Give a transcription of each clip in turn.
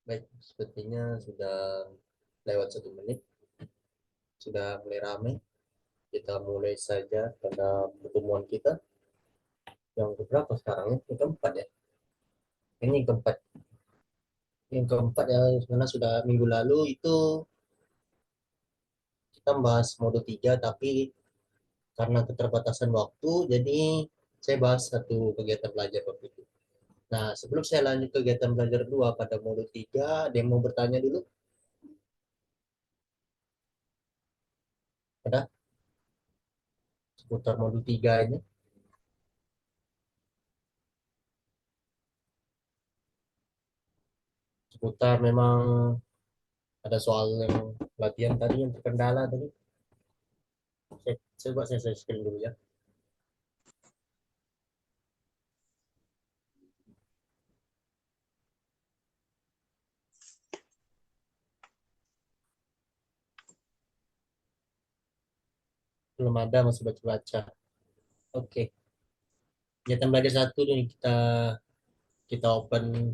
Baik, sepertinya sudah lewat 1 menit, sudah mulai ramai. Kita mulai saja pada pertemuan kita yang keberapa sekarang ya? Yang keempat ya. Ini yang keempat. Yang keempat ya, karena sudah minggu lalu itu kita bahas mode 3, tapi karena keterbatasan waktu, jadi saya bahas satu kegiatan belajar waktu itu. Nah, sebelum saya lanjut ke kegiatan belajar 2 pada mode 3, ada yang mau bertanya dulu? Ada seputar mode 3 ini? Seputar memang ada soal yang latihan tadi yang terkendala tadi. Saya screen dulu ya. Belum ada, masih baca-baca. Oke. Kegiatan belajar satu nih kita kita open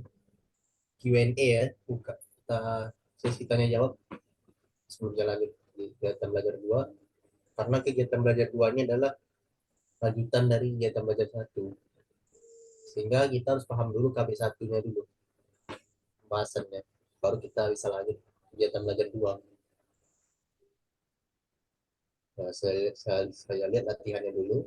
Q&A ya. Buka. Kita sesi tanya jawab sebelum jalan di kegiatan belajar 2. Karena kegiatan belajar 2 ini adalah lanjutan dari kegiatan belajar satu. Sehingga kita harus paham dulu KB satunya dulu pembahasannya. Baru kita bisa lanjut kegiatan belajar 2. Nah, saya lihat latihannya dulu.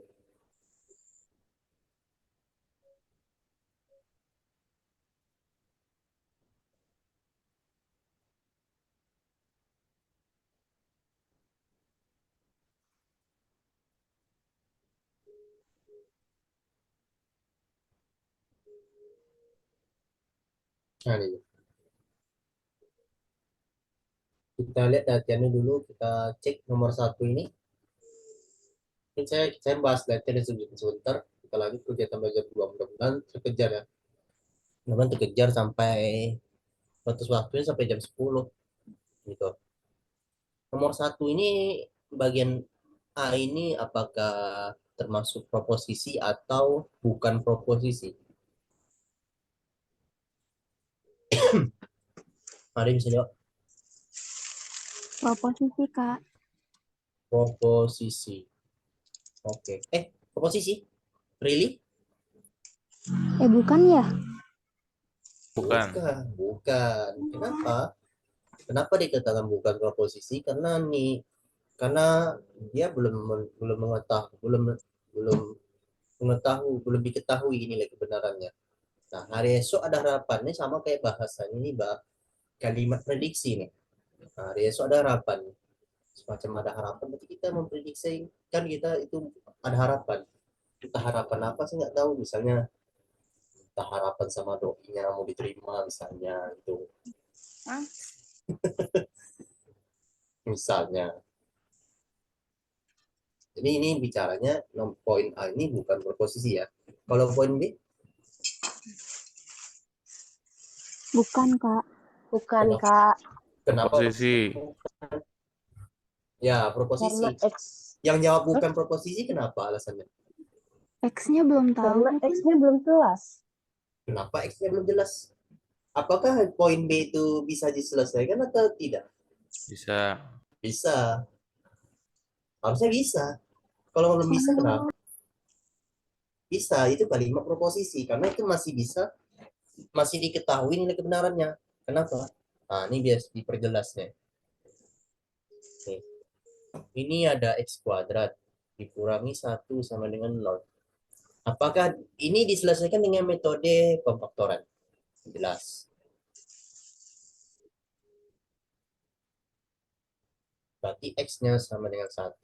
Nah, nih. Kita lihat latihannya dulu. Kita cek nomor satu ini. Ini saya bahas latihan sebentar. Kita lanjut ke kegiatan belajar 2. Mudah-mudahan terkejar ya. Mudah-mudahan terkejar sampai batas waktunya sampai jam 10 gitu. Nomor satu ini bagian A ini apakah termasuk proposisi atau bukan proposisi? Ada yang bisa jawab? Proposisi, Kak. Proposisi. Oke. Proposisi? Really? Bukan ya? Bukan. Bukan, bukan. Kenapa? Kenapa dikatakan bukan proposisi? Karena dia belum mengetahui belum belum diketahui nilai kebenarannya. Nah, hari esok ada harapannya sama kayak bahasan ini, kalimat prediksi nih. Nah, hari esok ada harapan, semacam ada harapan. Berarti kita memprediksi kan kita itu ada harapan. Entah harapan apa sih nggak tahu. Misalnya entah harapan sama doinya mau diterima misalnya itu. Hah? Misalnya. Jadi ini bicaranya poin A ini bukan proposisi ya. Kalau poin B, Bukan, Kak. Bukan, kenapa? Kak. Kenapa? Proposisi. Ya, Karena proposisi. X. Yang jawab bukan proposisi, kenapa alasannya? X-nya belum tahu. Karena X-nya belum jelas. Kenapa X-nya belum jelas? Apakah poin B itu bisa diselesaikan atau tidak? Bisa. Bisa. Harusnya bisa. Kalau belum bisa, kenapa? Bisa, itu kalimat proposisi. Karena itu masih bisa, masih diketahui nilai kebenarannya. Kenapa? Nah, ini biar diperjelasnya. Nih. Ini ada X kuadrat dikurangi 1 sama dengan 0. Apakah ini diselesaikan dengan metode pemfaktoran? Jelas. Berarti X-nya sama dengan 1.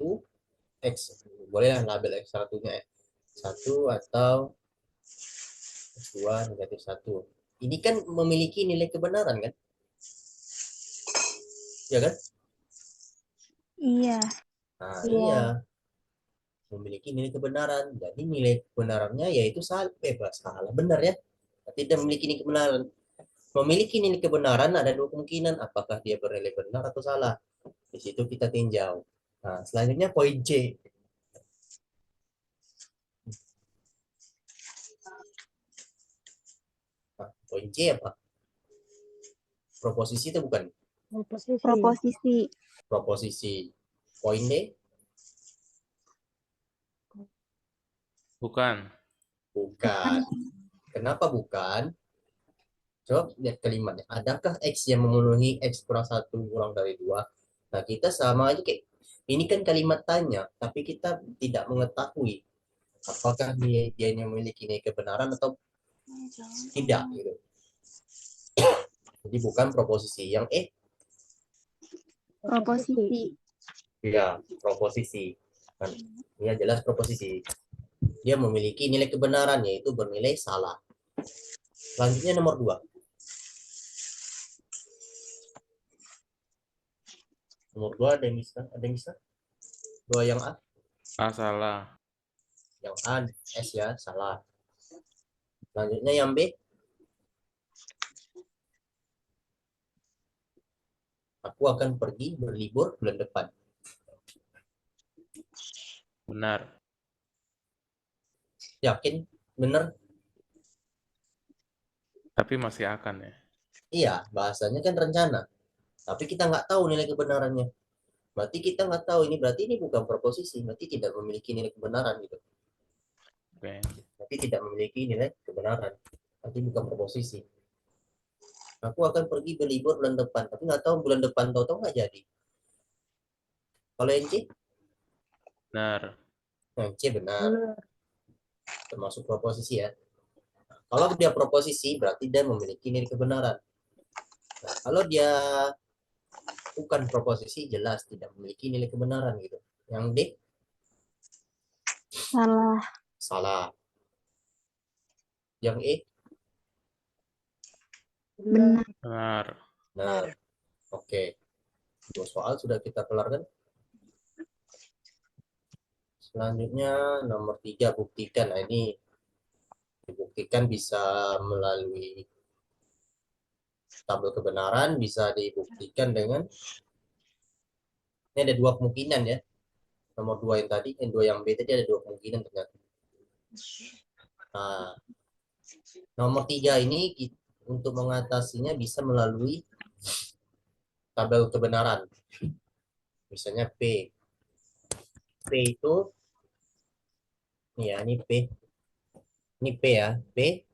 X, bolehlah label X1-nya 1 atau X2 negatif 1. Ini kan memiliki nilai kebenaran kan? Ya kan? Iya. Nah, Iya. iya. Memiliki nilai kebenaran. Jadi nilai kebenarannya yaitu salah, salah benar ya. Tidak memiliki nilai kebenaran. Memiliki nilai kebenaran ada dua kemungkinan. Apakah dia bernilai benar atau salah. Di situ kita tinjau. Nah, selanjutnya poin C. Nah, poin C apa? Proposisi itu bukan? Proposisi. Proposisi. Poin D? Bukan. Bukan. Kenapa bukan? Coba lihat kalimatnya. Adakah X yang memenuhi X kurang 1 kurang dari 2? Nah, kita sama aja kayak, ini kan kalimat tanya, tapi kita tidak mengetahui apakah dia yang memiliki nilai kebenaran atau tidak gitu. Jadi bukan proposisi. Yang Proposisi. ya, proposisi. Kan, ini jelas proposisi. Dia memiliki nilai kebenaran, yaitu bernilai salah. Selanjutnya nomor 2. Nomor 2 ada yang bisa? Ada yang bisa? 2 yang A? A salah. Yang A, S ya, salah. Selanjutnya yang B. Aku akan pergi berlibur bulan depan. Benar. Yakin? Bener? Tapi masih akan ya. Iya, bahasanya kan rencana. Tapi kita nggak tahu nilai kebenarannya. Berarti kita nggak tahu ini, berarti ini bukan proposisi. Berarti tidak memiliki nilai kebenaran gitu. Oke. Berarti tidak memiliki nilai kebenaran. Berarti bukan proposisi. Aku akan pergi berlibur bulan depan. Tapi nggak tahu bulan depan tahu-tahu nggak jadi. Kalau yang C? Benar. Yang C benar. Termasuk proposisi ya. Kalau dia proposisi, berarti dia memiliki nilai kebenaran. Nah, kalau dia bukan proposisi, jelas tidak memiliki nilai kebenaran gitu. Yang D? Salah. Salah. Yang E? Benar. Benar. Nah, oke. 2 soal sudah kita kelarkan. Selanjutnya nomor 3, buktikan. Nah, ini dibuktikan bisa melalui tabel kebenaran, bisa dibuktikan dengan, ini ada 2 kemungkinan ya. Nomor 2 yang tadi, yang 2 yang B tadi ada 2 kemungkinan ternyata. Nah, nomor 3 ini untuk mengatasinya bisa melalui tabel kebenaran. Misalnya P. P itu, ya ini P. Ini P ya. P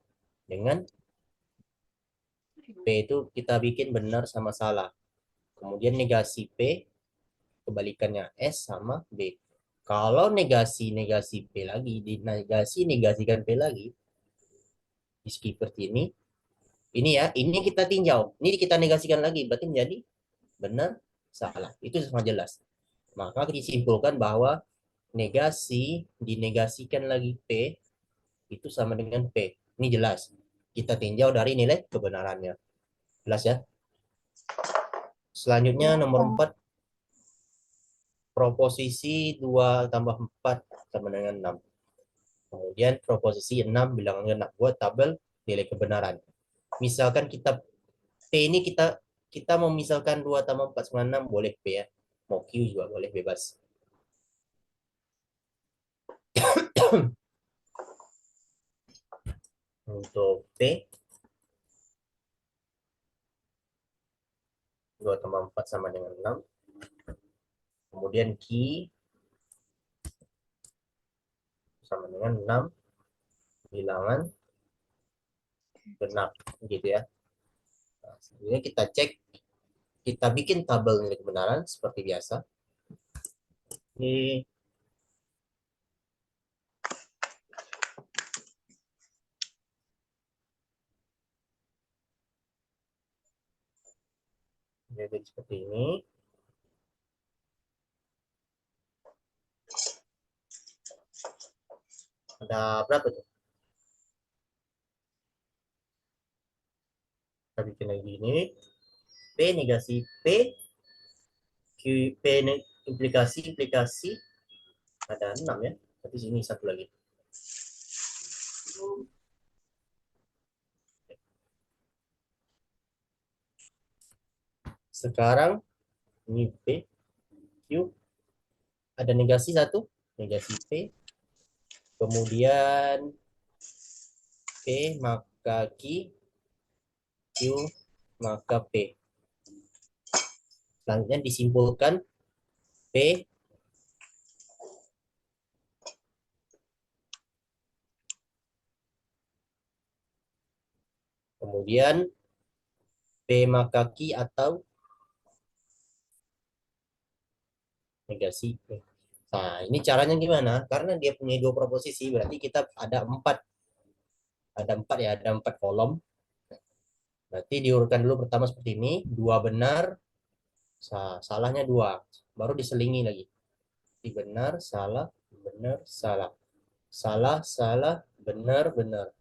dengan P itu kita bikin benar sama salah. Kemudian negasi P, kebalikannya S sama B. Kalau negasi P lagi, negasikan P lagi, di seperti ini ya, ini kita tinjau, ini kita negasikan lagi, berarti menjadi benar, salah. Itu sama jelas. Maka disimpulkan bahwa dinegasikan lagi P, itu sama dengan P. Ini jelas. Kita tinjau dari nilai kebenarannya. Jelas ya? Selanjutnya nomor 4, proposisi 2 tambah 4 sama dengan 6. Kemudian proposisi 6 bilangan genap. Buat tabel nilai kebenaran. Misalkan kita P ini kita mau misalkan 2 tambah 4 sama 6 boleh P ya. Mau Q juga boleh, bebas. Untuk P 2 tambah 4 sama dengan 6. Kemudian Q sama dengan 6 bilangan genap gitu ya. Nah, selanjutnya kita cek, kita bikin tabel nilai kebenaran seperti biasa. Ini jadi seperti ini. Ada berapa tuh? Kita bikin lagi ini. P negasi P, Q, P implikasi ada 6 ya. Tapi sini satu lagi. Sekarang ini P, Q, ada negasi 1, negasi P. Kemudian P maka Q maka P. Selanjutnya disimpulkan P kemudian P maka Q atau negasi P. Nah, ini caranya gimana? Karena dia punya dua proposisi, berarti kita ada empat. Ada empat kolom. Berarti diurutkan dulu pertama seperti ini, dua benar, salahnya dua. Baru diselingi lagi. Benar, salah, benar, salah. Salah, salah, benar, benar.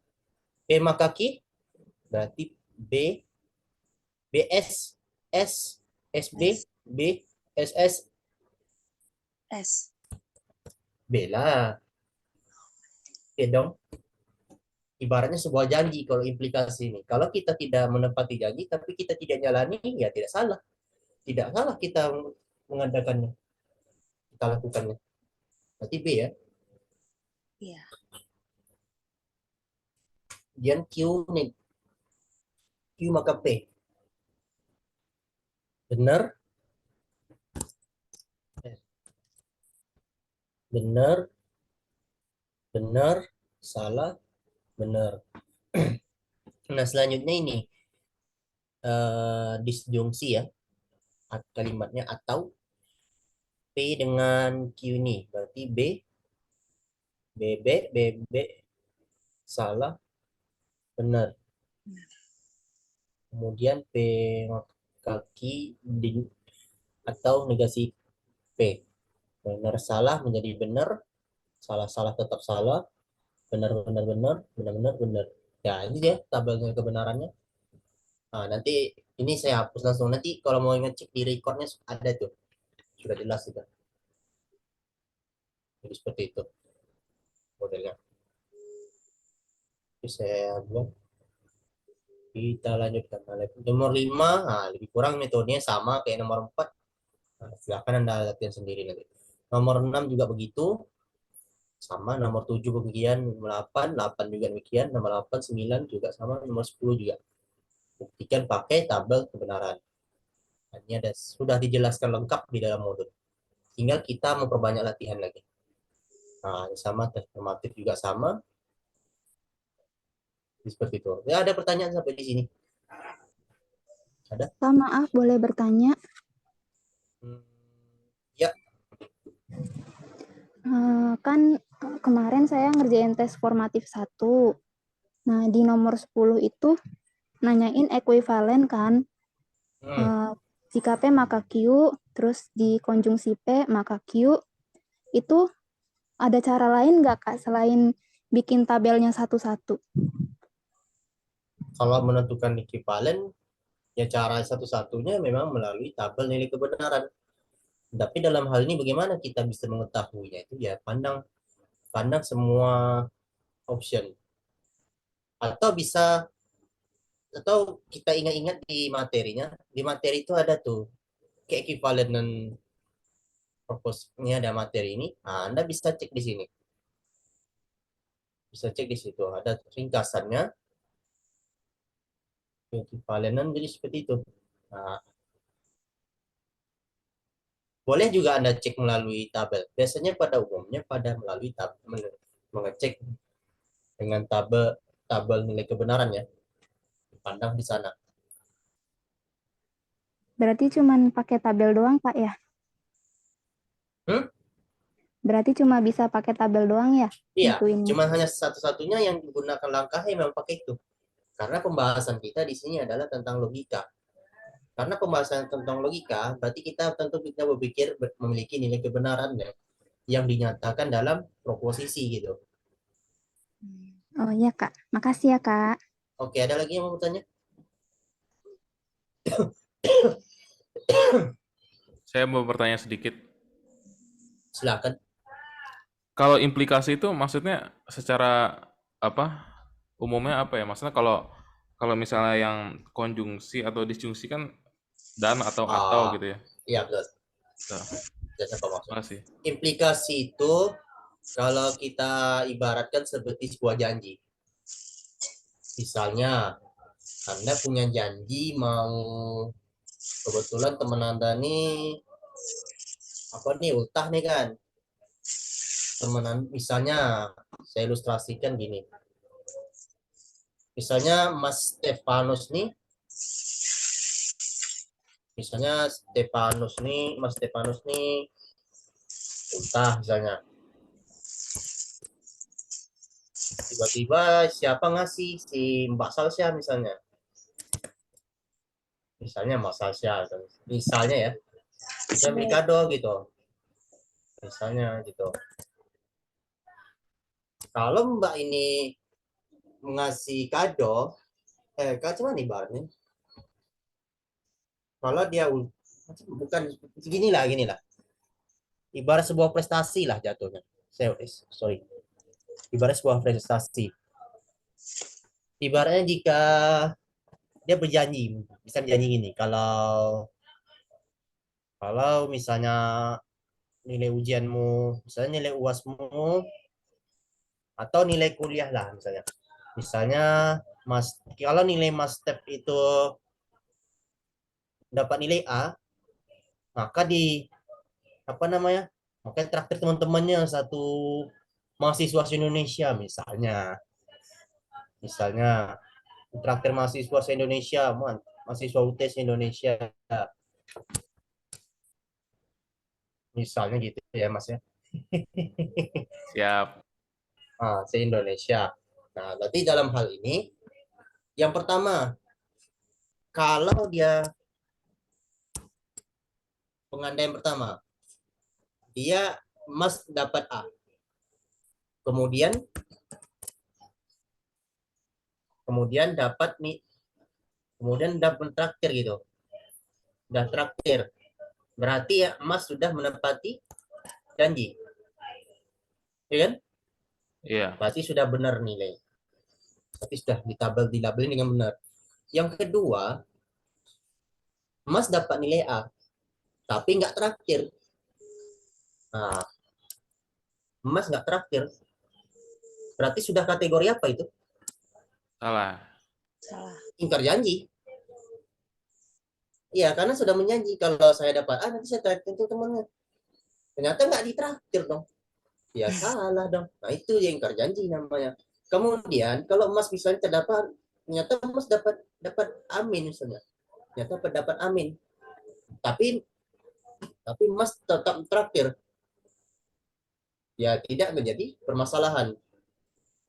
P maka Q, berarti B, BS, S, SB, B, SS, S. B lah. Oke dong. Ibaratnya sebuah janji kalau implikasi ini. Kalau kita tidak menepati janji, tapi kita tidak jalani, ya tidak salah. Tidak salah kita mengadakannya, kita lakukannya. Berarti B ya. Iya. Kemudian Q nih. Q maka P. Benar. Benar. Benar. Salah. Benar. Nah, selanjutnya ini disjungsi ya. Kalimatnya atau P dengan Q ini. Berarti B, B, salah, benar. Kemudian P kaki atau negasi P. Benar salah menjadi benar, salah tetap salah, benar benar. Ya, ini dia tabelnya kebenarannya. Nah, nanti ini saya hapus langsung. Nanti kalau mau ngecek di recordnya ada tuh. Sudah jelas juga. Jadi seperti itu modelnya. Jadi saya buat. Kita lanjutkan. Nomor 5, nah, lebih kurang metodenya sama kayak nomor 4. Nah, silakan Anda latihan sendiri nanti. Nomor 6 juga begitu. Sama, nomor 7 demikian, nomor 8 juga demikian, nomor 8, 9 juga sama, nomor 10 juga. Buktikan pakai tabel kebenaran. Ini ada sudah dijelaskan lengkap di dalam modul. Tinggal kita memperbanyak latihan lagi. Nah, sama tes formatif juga sama. Seperti itu. Ya, ada pertanyaan sampai di sini? Ada? Pak, maaf, boleh bertanya? Ya, Kan kemarin saya ngerjain tes formatif 1. Nah, di nomor 10 itu nanyain ekuivalen kan. Jika P maka Q, terus di konjungsi P maka Q, itu ada cara lain nggak Kak selain bikin tabelnya satu-satu? kalau menentukan ekuivalen, ya cara satu-satunya memang melalui tabel nilai kebenaran. Tapi dalam hal ini bagaimana kita bisa mengetahuinya itu ya pandang semua option. Atau kita ingat-ingat di materinya, di materi itu ada tuh keekivalenan purpose. Ini ada materi ini. Nah, Anda bisa cek di sini. Bisa cek di situ. Ada ringkasannya. Keekivalenan jadi seperti itu. Nah, boleh juga Anda cek melalui tabel. Biasanya pada umumnya melalui tabel mengecek dengan tabel nilai kebenaran ya. Dipandang di sana. Berarti cuman pakai tabel doang, Pak ya? Berarti cuma bisa pakai tabel doang ya? Iya, Nentuinnya. cuma hanya satu-satunya yang digunakan langkahnya memang pakai itu. Karena pembahasan kita di sini adalah tentang logika. Karena pembahasan tentang logika, berarti kita tentu kita berpikir memiliki nilai kebenaran ya, yang dinyatakan dalam proposisi gitu. Oh iya, Kak. Makasih ya, Kak. Oke, ada lagi yang mau bertanya? Saya mau bertanya sedikit. Silakan. Kalau implikasi itu maksudnya secara apa? Umumnya apa ya? Maksudnya kalau misalnya yang konjungsi atau disjungsi kan dan atau gitu ya. Iya, betul. Nah, Jadi apa maksud? makasih. Implikasi itu kalau kita ibaratkan seperti sebuah janji. Misalnya, Anda punya janji mau kebetulan teman Anda nih apa nih ultah nih kan. Temenan misalnya saya ilustrasikan gini. Misalnya Mas Stefanus nih ultah misalnya. Tiba-tiba siapa ngasih si Mbak Salsya misalnya. Misalnya Mbak Salsya. Misalnya ya. Bisa beli kado gitu. Misalnya gitu. Kalau Mbak ini ngasih kado, kado mana ibaratnya? Kalau dia bukan ginilah. Ibarat sebuah prestasi lah jatuhnya. Sorry. Ibarat sebuah prestasi. Ibaratnya jika dia berjanji, bisa berjanji gini, kalau misalnya nilai ujianmu, misalnya nilai UASmu atau nilai kuliah lah misalnya. Misalnya kalau nilai Mas Step itu dapat nilai A, maka apa namanya? Maka traktir teman-temannya satu mahasiswa Indonesia misalnya traktir mahasiswa Indonesia, mahasiswa UTS Indonesia, misalnya gitu ya Mas ya. Siap. Se-Indonesia. Nah, berarti dalam hal ini, yang pertama, kalau dia pengandaian pertama, dia Mas dapat A. Kemudian dapat traktir gitu. Udah traktir. Berarti ya Mas sudah menepati janji. Ya kan? Iya. Berarti sudah benar nilai. Tapi sudah dilabelin dengan benar. Yang kedua, Mas dapat nilai A, tapi nggak traktir. Nah, Mas nggak traktir. Berarti sudah kategori apa itu? Salah. Salah. Ingkar janji. Iya, karena sudah menjanji kalau saya dapat A nanti saya traktir itu temannya. Ternyata nggak ditraktir dong. Ya salah dong. Nah itu yang ingkar janji namanya. Kemudian kalau Mas misalnya ternyata Mas dapat amin misalnya. Ternyata dapat amin. Tapi Mas tetap traktir. Ya tidak menjadi permasalahan.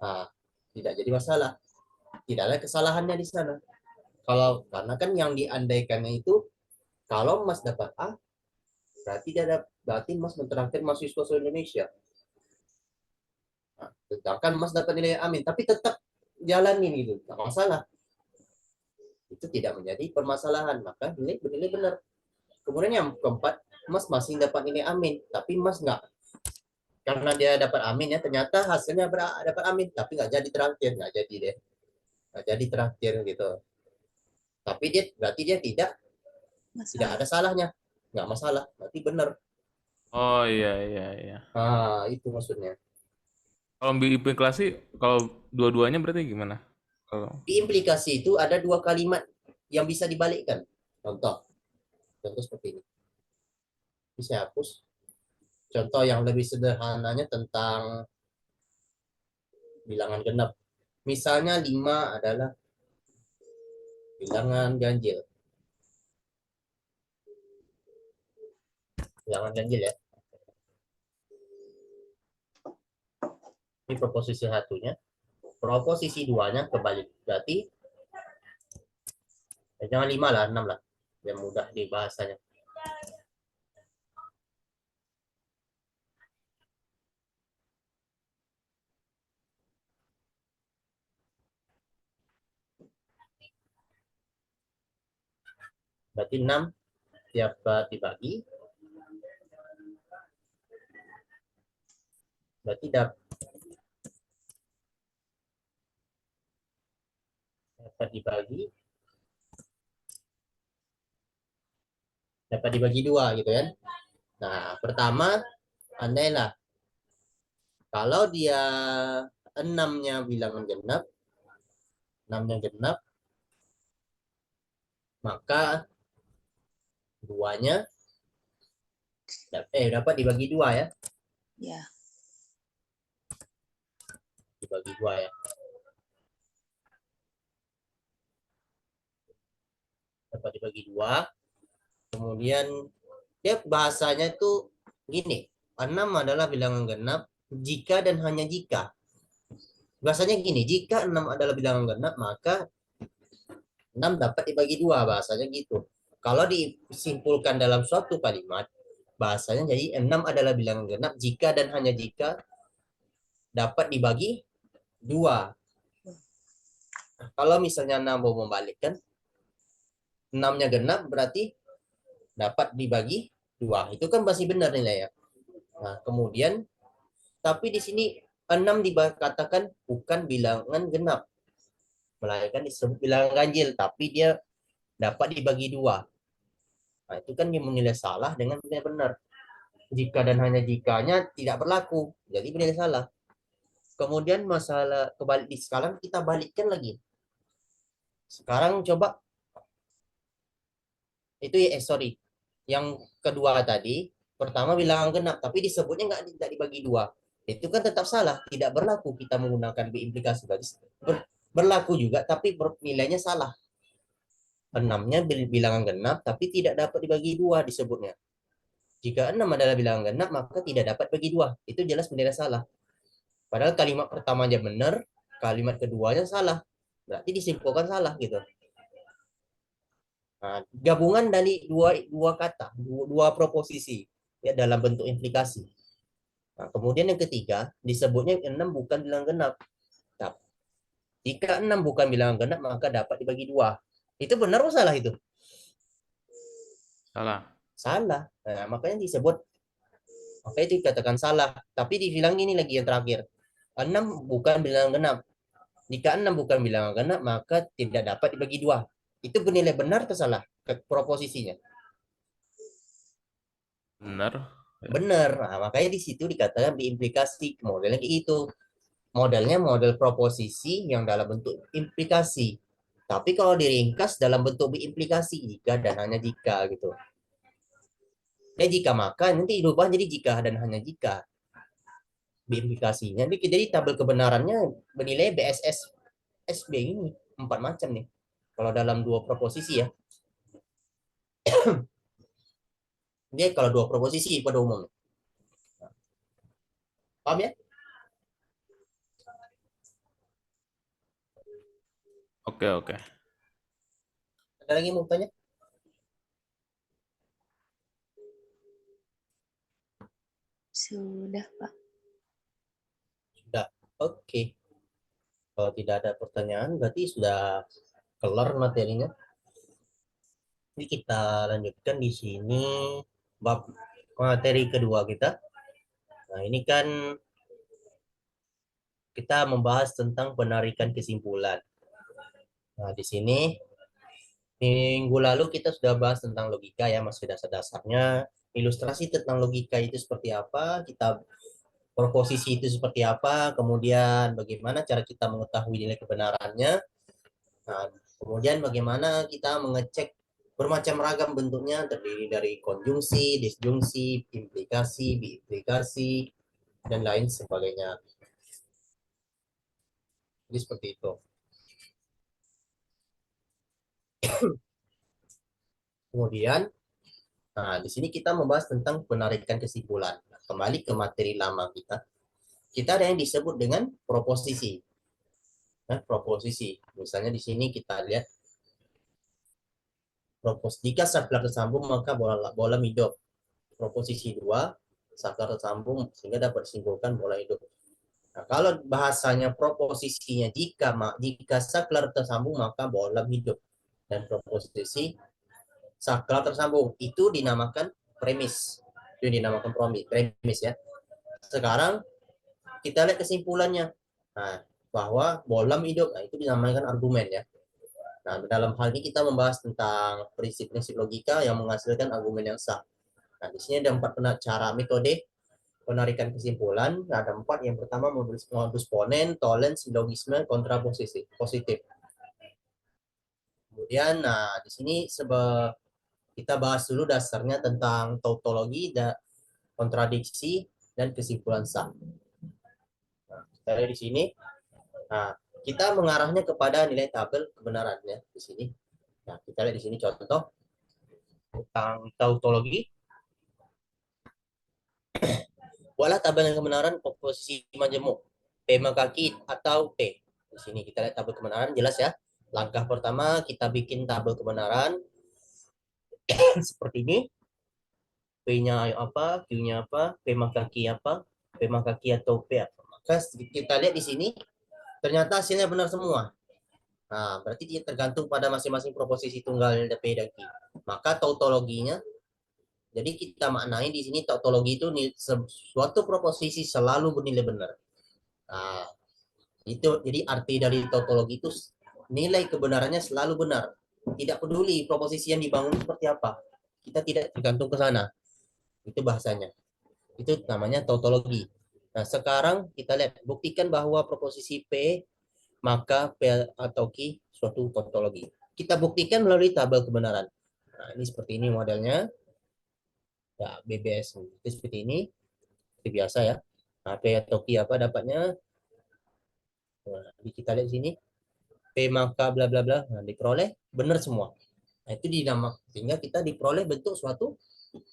Nah, tidak jadi masalah. Tidak ada kesalahannya di sana. Karena kan yang diandaikannya itu kalau Mas dapat A, berarti Mas mentraktir mahasiswa seluruh Indonesia. Nah, sedangkan Mas dapat nilai amin, tapi tetap jalanin gitu, nggak masalah. Itu tidak menjadi permasalahan, maka nilai benar. Kemudian yang keempat, Mas masih dapat nilai amin, tapi Mas nggak, karena dia dapat amin ya, ternyata hasilnya dapat amin, tapi nggak jadi traktir, nggak jadi traktir gitu. Tapi berarti dia tidak Masalah. ada salahnya, nggak masalah, berarti benar. Oh iya. Itu maksudnya. Kalau implikasi, kalau dua-duanya berarti gimana? Kalau Di implikasi itu ada dua kalimat yang bisa dibalikkan. Contoh seperti ini. Bisa hapus. Contoh yang lebih sederhananya tentang bilangan genap. Misalnya 5 adalah bilangan ganjil. Bilangan ganjil ya. Ini proposisi satunya. Proposisi 2-nya kebalik. Berarti jangan 5 lah, 6 lah. Yang mudah dibahasanya. Berarti 6 dapat dibagi. Berarti dapat dibagi 2 gitu kan. Nah, pertama andailah kalau dia 6-nya bilangan genap, 6-nya genap, maka duanya dapat dibagi 2 ya. Ya. Dibagi 2 ya. Dapat dibagi 2. Kemudian dia bahasanya itu gini, 6 adalah bilangan genap jika dan hanya jika. Bahasanya gini, jika 6 adalah bilangan genap, maka 6 dapat dibagi 2, bahasanya gitu. Kalau disimpulkan dalam suatu kalimat, bahasanya jadi 6 adalah bilangan genap jika dan hanya jika dapat dibagi 2. Kalau misalnya 6 mau membalikkan, 6-nya genap berarti dapat dibagi 2. Itu kan masih benar nilai ya. Nah, kemudian tapi di sini 6 dikatakan bukan bilangan genap, melainkan disebut bilangan ganjil, tapi dia dapat dibagi 2. Nah, itu kan dia menilai salah dengan menilai benar. Jika dan hanya jikanya tidak berlaku, jadi menilai salah. Kemudian masalah kebalik di sekarang kita balikkan lagi. Sekarang coba itu yang kedua tadi, pertama bilangan genap, tapi disebutnya tidak dibagi 2. Itu kan tetap salah, tidak berlaku kita menggunakan implikasi. Berlaku juga, tapi nilainya salah. 6-nya bilangan genap, tapi tidak dapat dibagi 2 disebutnya. Jika 6 adalah bilangan genap, maka tidak dapat bagi 2. Itu jelas menilai salah. Padahal kalimat pertamanya benar, kalimat keduanya salah. Berarti disimpulkan salah gitu. Nah, gabungan dari dua kata, dua proposisi ya dalam bentuk implikasi. Nah, kemudian yang ketiga disebutnya 6 bukan bilangan genap. Nah, jika 6 bukan bilangan genap maka dapat dibagi 2. Itu benar atau salah itu? Salah. Salah. Nah, makanya disebut, makanya itu dikatakan salah. Tapi dibilang ini lagi yang terakhir. 6 bukan bilangan genap. Jika 6 bukan bilangan genap maka tidak dapat dibagi 2. Itu bernilai benar atau salah proposisinya? Benar. Ya. Benar. Nah, makanya di situ dikatakan diimplikasi. Modelnya kayak itu. Modelnya model proposisi yang dalam bentuk implikasi. Tapi kalau diringkas dalam bentuk biimplikasi, jika dan hanya jika gitu. Jika maka nanti dirubah jadi jika dan hanya jika. Biimplikasinya. Jadi tabel kebenarannya bernilai BSS SB ini 4 macam nih. Kalau dalam 2 proposisi ya. Dia kalau 2 proposisi pada umumnya. Paham ya? Oke. Ada lagi mau tanya? Sudah, Pak. Sudah. Oke. Kalau tidak ada pertanyaan berarti sudah kelar materinya. Jadi kita lanjutkan di sini bab materi kedua kita. Nah, ini kan kita membahas tentang penarikan kesimpulan. Nah, di sini minggu lalu kita sudah bahas tentang logika ya, masih dasar-dasarnya. Ilustrasi tentang logika itu seperti apa, kita proposisi itu seperti apa, kemudian bagaimana cara kita mengetahui nilai kebenarannya. Nah, kemudian bagaimana kita mengecek bermacam ragam bentuknya, terdiri dari konjungsi, disjungsi, implikasi, biimplikasi, dan lain sebagainya. Jadi seperti itu. Kemudian, nah di sini kita membahas tentang penarikan kesimpulan. Nah, kembali ke materi lama kita. Kita ada yang disebut dengan proposisi. Nah, proposisi. Misalnya di sini kita lihat jika saklar tersambung maka bola hidup. Proposisi 2, saklar tersambung sehingga dapat disimpulkan bola hidup. Nah, kalau bahasanya proposisinya jika saklar tersambung maka bola hidup, dan proposisi saklar tersambung itu dinamakan premis. Itu dinamakan premis ya. Sekarang kita lihat kesimpulannya. Nah, bahwa bola hidup, nah, itu dinamakan argumen ya. Nah, dalam hal ini kita membahas tentang prinsip-prinsip logika yang menghasilkan argumen yang sah. Nah, di sini ada 4 cara metode penarikan kesimpulan. Nah, ada 4. Yang pertama modus ponen, tollens, silogisme, kontrapositif. Kemudian, nah di sini kita bahas dulu dasarnya tentang tautologi, kontradiksi, dan kesimpulan sah. Nah, kita lihat di sini. Nah, kita mengarahnya kepada nilai tabel kebenaran ya di sini. Nah, kita lihat di sini contoh tentang tautologi. Buatlah tabel kebenaran komposisi majemuk P kaki atau P. Di sini kita lihat tabel kebenaran jelas ya. Langkah pertama kita bikin tabel kebenaran seperti ini. P-nya apa, Q-nya apa, P kaki apa, P kaki atau P apa. Maka kita lihat di sini ternyata hasilnya benar semua. Nah, berarti dia tergantung pada masing-masing proposisi tunggal P dan Q. Maka tautologinya, jadi kita maknai di sini tautologi itu suatu proposisi selalu bernilai benar. Nah, itu jadi arti dari tautologi itu nilai kebenarannya selalu benar. Tidak peduli proposisi yang dibangun seperti apa. Kita tidak tergantung ke sana. Itu bahasanya. Itu namanya tautologi. Nah, sekarang kita lihat buktikan bahwa proposisi P maka P atau Q suatu tautologi. Kita buktikan melalui tabel kebenaran. Nah, ini seperti ini modelnya. Ya, BBS itu seperti ini. Seperti biasa ya. Nah, P atau Q apa dapatnya? Nah, kita lihat sini. P maka bla bla bla. Nah, diperoleh benar semua. Nah, itu dinamakan sehingga kita diperoleh bentuk suatu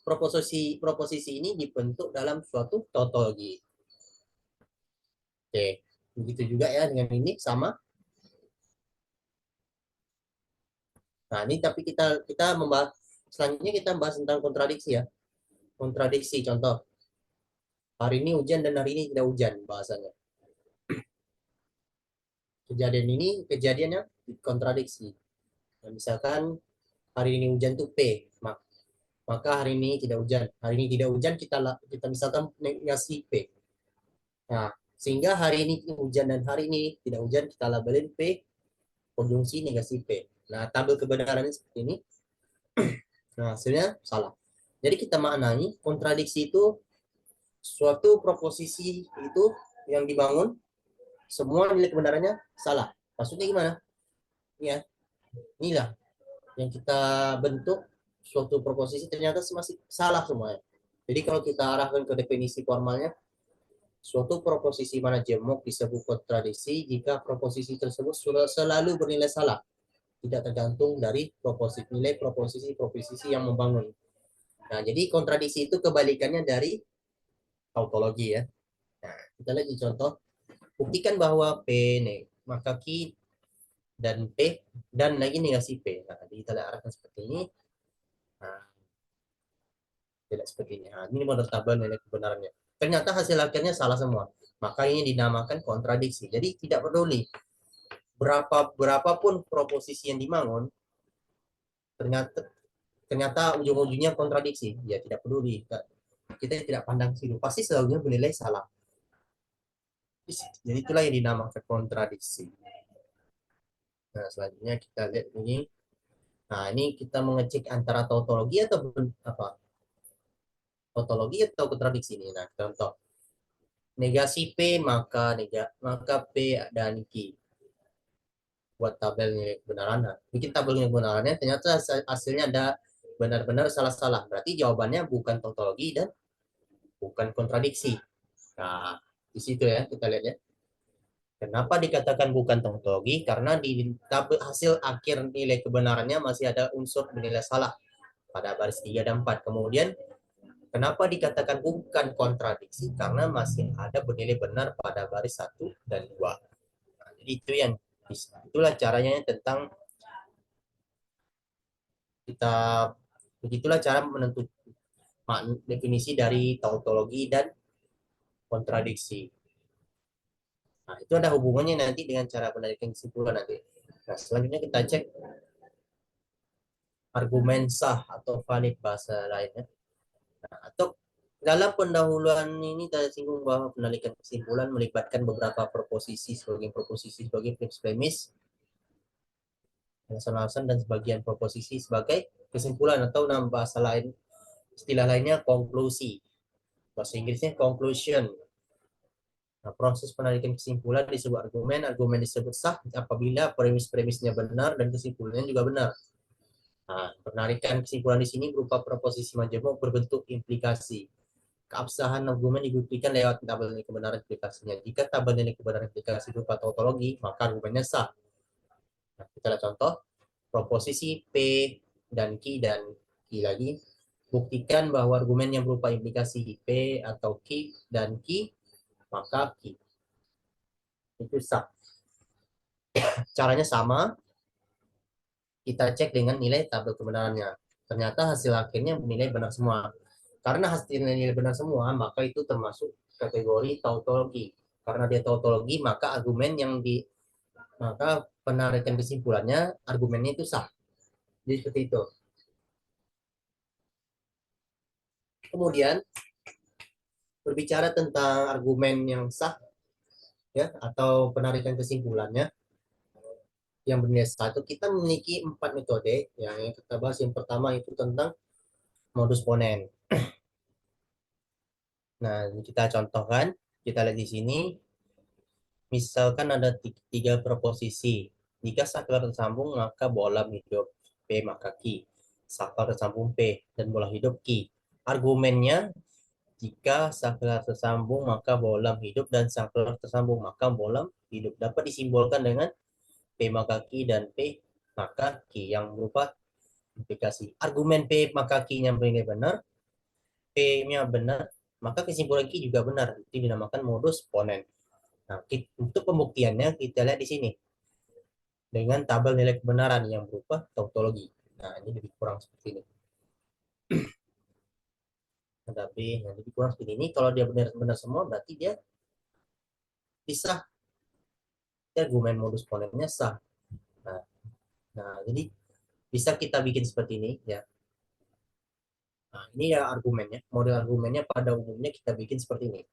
proposisi ini dibentuk dalam suatu tautologi. Oke, begitu juga ya dengan ini sama. Nah, ini tapi kita membahas selanjutnya kita bahas tentang kontradiksi ya. Kontradiksi contoh. Hari ini hujan dan hari ini tidak hujan bahasanya. Kejadian ini kejadiannya kontradiksi. Nah, misalkan hari ini hujan tuh P, maka hari ini tidak hujan. Hari ini tidak hujan kita misalkan negasi P. Nah, sehingga hari ini hujan dan hari ini tidak hujan kita labelin P konjungsi negasi P. Nah, tabel kebenarannya seperti ini. Nah, hasilnya salah. Jadi kita maknai kontradiksi itu suatu proposisi itu yang dibangun semua nilai kebenarannya salah. Maksudnya gimana? Ya, inilah yang kita bentuk suatu proposisi ternyata masih salah semuanya. Jadi kalau kita arahkan ke definisi formalnya, suatu proposisi majemuk disebut kontradiksi jika proposisi tersebut selalu bernilai salah, tidak tergantung dari nilai proposisi yang membangun. Nah, jadi kontradiksi itu kebalikannya dari tautologi ya. Nah, kita lihat di contoh. Buktikan bahwa P maka Q dan P dan lagi negasi P. Nah, kita arahkan seperti ini. Nah, tidak seperti ini. Nah, ini model tabel nilai kebenarannya. Ternyata hasil akhirnya salah semua. Maka ini dinamakan kontradiksi. Jadi tidak peduli berapapun proposisi yang dibangun, ternyata ujung-ujungnya kontradiksi. Ya tidak peduli. Kita tidak pandang situ. Pasti selalunya bernilai salah. Jadi itulah yang dinamakan kontradiksi. Nah, selanjutnya kita lihat ini. Nah, ini kita mengecek antara tautologi atau apa? Tautologi atau kontradiksi ini. Nah, contoh. Negasi P maka P dan Q. Buat tabelnya kebenaran. Nah, bikin tabelnya kebenarannya ternyata hasilnya ada benar-benar salah-salah. Berarti jawabannya bukan tautologi dan bukan kontradiksi. Nah, di situ ya kita lihat ya. Kenapa dikatakan bukan tautologi? Karena di tabel hasil akhir nilai kebenarannya masih ada unsur bernilai salah pada baris 3 dan 4. Kemudian kenapa dikatakan bukan kontradiksi? Karena masih ada bernilai benar pada baris 1 dan 2. Nah, jadi itulah caranya tentang begitulah cara menentukan definisi dari tautologi dan kontradiksi. Nah, itu ada hubungannya nanti dengan cara penarikan kesimpulan nanti. Nah, selanjutnya kita cek argumen sah atau valid bahasa lainnya. Nah, atau dalam pendahuluan ini kita singgung bahwa penarikan kesimpulan melibatkan beberapa proposisi sebagai premis, alasan-alasan dan sebagian proposisi sebagai kesimpulan atau nama bahasa lain istilah lainnya konklusi. Bahasa Inggrisnya conclusion. Nah, proses penarikan kesimpulan disebut argumen disebut sah apabila premis-premisnya benar dan kesimpulannya juga benar. Nah, penarikan kesimpulan di sini berupa proposisi majemuk berbentuk implikasi. Keabsahan argumen dibuktikan lewat tabel nilai kebenaran implikasinya. Jika tabel nilai kebenaran implikasi berupa tautologi, maka argumennya sah. Nah, kita lihat contoh. Proposisi P dan Q lagi. Buktikan bahwa argumen yang berupa implikasi P atau Q dan Q, maka Q. Itu sah. Caranya sama, kita cek dengan nilai tabel kebenarannya. Ternyata hasil akhirnya nilai benar semua. Karena hasil nilai benar semua, maka itu termasuk kategori tautologi. Karena dia tautologi, maka maka penarikan kesimpulannya, argumennya itu sah. Jadi seperti itu. Kemudian berbicara tentang argumen yang sah, ya, atau penarikan kesimpulannya yang bernilai satu, kita memiliki 4 metode. Yang kita bahas yang pertama itu tentang modus ponen. Nah, kita contohkan, kita lihat di sini. Misalkan ada 3 proposisi. Jika saklar tersambung, maka bola hidup P maka Q. Saklar tersambung P dan bola hidup Q. Argumennya, jika saklar tersambung, maka bola hidup dan saklar tersambung, maka bola hidup. Dapat disimbolkan dengan P maka Q dan P maka Q yang berupa implikasi. Argumen P maka Q-nya bernilai benar, P-nya benar, maka kesimpulan Q juga benar. Itu dinamakan modus ponen. Nah, untuk pembuktiannya kita lihat di sini dengan tabel nilai kebenaran yang berupa tautologi. Nah, ini lebih kurang seperti ini. Tapi lebih kurang seperti ini. Kalau dia benar-benar semua, berarti dia bisa argumen modus ponennya sah. Nah, jadi bisa kita bikin seperti ini ya. Nah, ini ya argumennya. Model argumennya pada umumnya kita bikin seperti ini.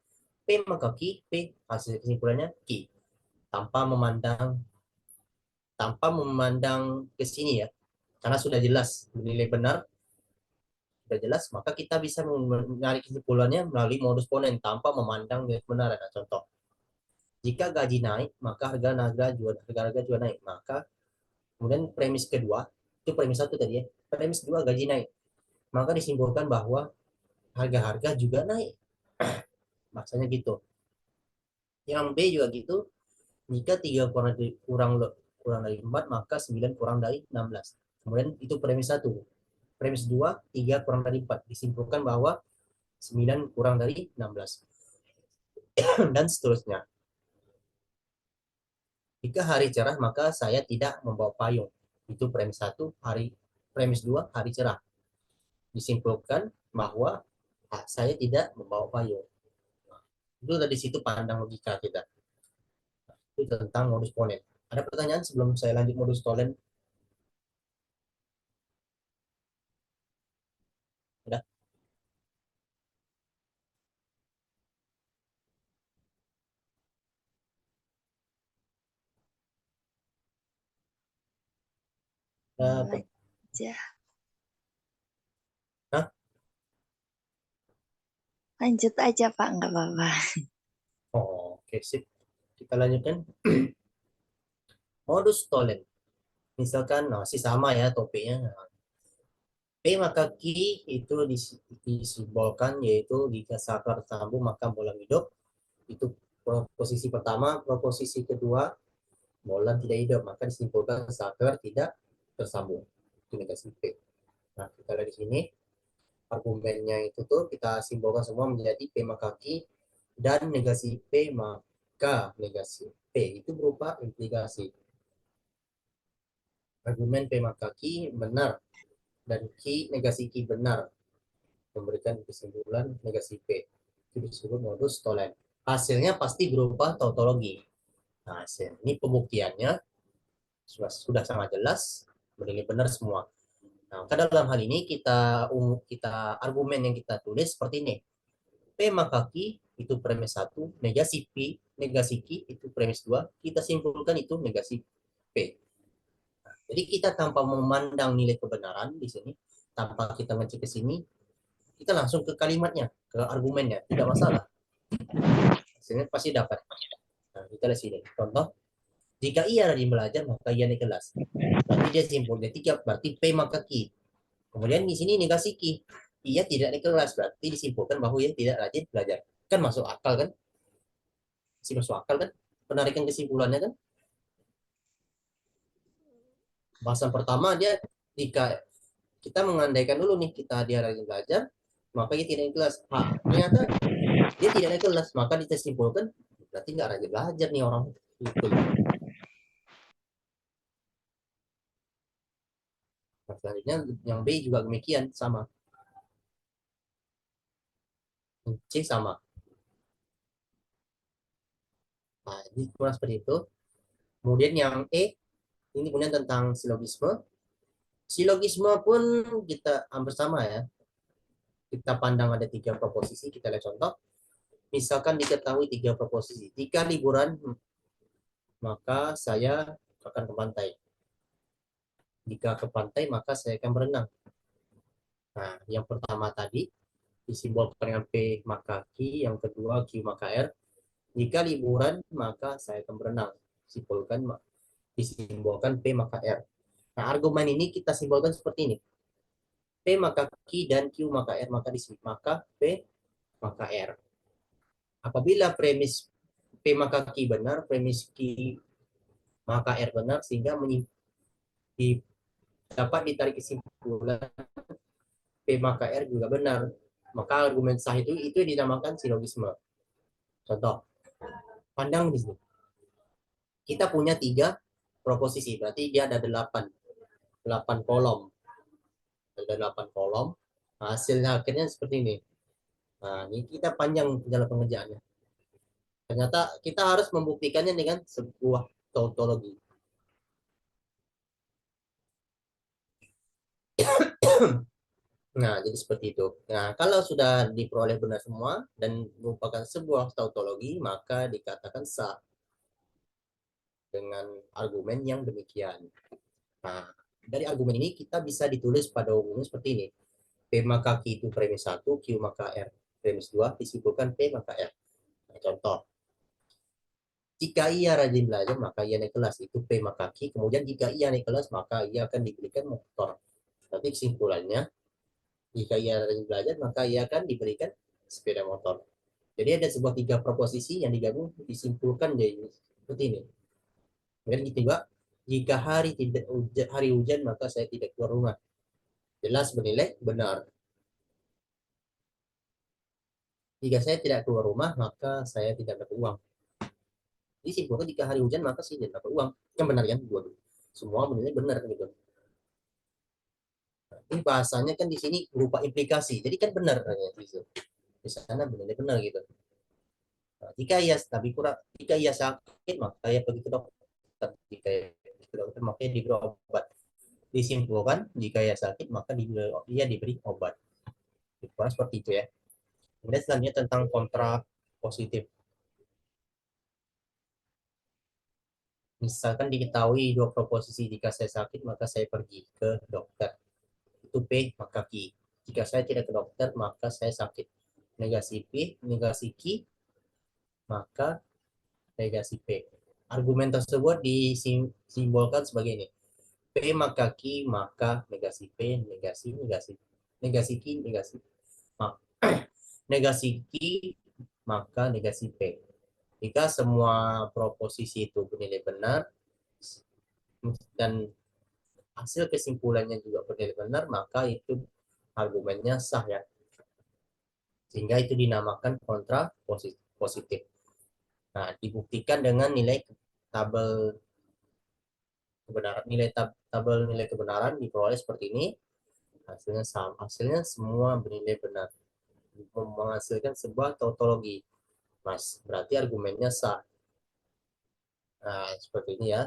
P maka Q, P hasil kesimpulannya Q. Tanpa memandang ke sini ya. Karena sudah jelas nilai benar, sudah jelas, maka kita bisa menarik kesimpulannya melalui modus ponen tanpa memandang nilai kebenaran. Nah, contoh, jika gaji naik, maka harga jual naik. Maka kemudian premis kedua, itu premis satu tadi ya, premis kedua gaji naik. Maka disimpulkan bahwa harga-harga juga naik. Maksudnya gitu. Yang B juga gitu, jika 3 kurang dari 4, maka 9 kurang dari 16. Kemudian itu premis 1. Premis 2, 3 kurang dari 4. Disimpulkan bahwa 9 kurang dari 16. Dan seterusnya. Jika hari cerah, maka saya tidak membawa payung. Itu premis 1, premis 2, hari cerah. Disimpulkan bahwa saya tidak membawa payung. Itu dari situ pandang logika kita. Itu tentang modus ponen. Ada pertanyaan sebelum saya lanjut modus ponen? Ada? aja. Hah? Lanjut aja Pak, nggak apa-apa. Oh, oke, sip. Kita lanjutkan. Modus tolen. Misalkan masih sama ya topiknya. P maka Q itu disimbolkan yaitu jika saklar tersambung maka bola hidup. Itu posisi pertama. Proposisi kedua, bola tidak hidup, maka disimpulkan saklar tidak tersambung. Itu negasi P. Nah, kita lihat di sini argumennya itu tuh kita simbolkan semua menjadi P maka Q dan negasi P maka negasi P itu berupa implikasi. Argumen P maka Q benar dan Q negasi Q benar, memberikan kesimpulan negasi P. Itu disebut modus tolen. Hasilnya pasti berupa tautologi. Nah, ini pembuktiannya sudah sangat jelas, benar semua. Nah, dalam hal ini kita argumen yang kita tulis seperti ini. P maka Q itu premis 1, negasi Q itu premis 2, kita simpulkan itu negasi P. Nah, jadi kita tanpa memandang nilai kebenaran di sini, tanpa kita ngecek ke sini, kita langsung ke kalimatnya, ke argumennya, tidak masalah. Hasilnya pasti dapat. Nah, kita lihat sini. Contoh, Jika ia rajin belajar, maka ia naik kelas. Berarti dia simpulnya 3, berarti P maka Q. Kemudian di sini negasi Q. Ia tidak naik kelas, berarti disimpulkan bahwa ia tidak rajin belajar. Kan masuk akal kan? Masih masuk akal kan? Penarikan kesimpulannya kan? Bahasan pertama dia, jika kita mengandaikan dulu nih, dia rajin belajar, maka dia tidak naik kelas. Ternyata dia tidak naik kelas, maka kita simpulkan berarti nggak rajin belajar nih orang. Gitu. Selanjutnya yang B juga demikian, sama. C sama. Nah, ini kurang seperti itu. Kemudian yang E, ini kemudian tentang silogisme. Silogisme pun kita hampir sama ya. Kita pandang ada 3 proposisi, kita lihat contoh. Misalkan diketahui 3 proposisi. Jika liburan, maka saya akan ke pantai. Jika ke pantai, maka saya akan berenang. Nah, yang pertama tadi disimbolkan dengan P maka Q, yang kedua Q maka R. Jika liburan, maka saya akan berenang. Disimbolkan P maka R. Nah, argumen ini kita simbolkan seperti ini. P maka Q dan Q maka R, maka P maka R. Apabila premis P maka Q benar, premis Q maka R benar, sehingga dapat ditarik kesimpulan P maka R juga benar. Maka argumen sah itu dinamakan silogisme. Contoh, pandang di sini. Kita punya 3 proposisi, berarti dia ada 8 kolom. Ada 8 kolom. Hasilnya akhirnya seperti ini. Nah, ini kita panjang dalam pengerjaannya. Ternyata kita harus membuktikannya dengan sebuah tautologi. Nah, jadi seperti itu. Nah, kalau sudah diperoleh benar semua dan merupakan sebuah tautologi, maka dikatakan sah dengan argumen yang demikian. Nah, dari argumen ini kita bisa ditulis pada umumnya seperti ini. P maka Q itu premis 1, Q maka R premis 2, disimpulkan P maka R. Nah, contoh. Jika ia rajin belajar, maka ia naik kelas. Itu P maka Q. Kemudian jika ia naik kelas, maka ia akan diberikan motor. Tapi kesimpulannya, jika ia rajin belajar, maka ia akan diberikan sepeda motor. Jadi ada sebuah 3 proposisi yang digabung disimpulkan jadi seperti ini. Kemudian juga, jika hari hujan, maka saya tidak keluar rumah. Jelas bernilai benar. Jika saya tidak keluar rumah, maka saya tidak dapat uang. Disimpulkan jika hari hujan, maka saya tidak dapat uang. Yang benar kan? Semua bernilai benar gitu. Ini bahasanya kan di sini berupa implikasi. Jadi kan benar di sana benar benar gitu. Nah, jika ia sakit, maka ia pergi ke dokter. Jika ia pergi ke dokter, maka ia diberi obat. Disimpulkan jika ia sakit, maka dia diberi obat. Seperti itu ya. Kemudian selanjutnya tentang kontra positif. Misalkan diketahui 2 proposisi, jika saya sakit, maka saya pergi ke dokter. Itu P maka Q. Jika saya tidak ke dokter, maka saya sakit. Negasi P, negasi Q, maka negasi P. Argumen tersebut disimbolkan sebagai ini. P maka Q, maka negasi P, negasi Q, negasi. Negasi Q, maka negasi P. Jika semua proposisi itu bernilai benar, dan hasil kesimpulannya juga bernilai benar, maka itu argumennya sah ya. Sehingga itu dinamakan kontra positif. Nah, dibuktikan dengan nilai tabel kebenaran, tabel nilai kebenaran diperoleh seperti ini. Hasilnya sama, hasilnya semua bernilai benar. Menghasilkan sebuah tautologi. Berarti argumennya sah. Nah, seperti ini ya.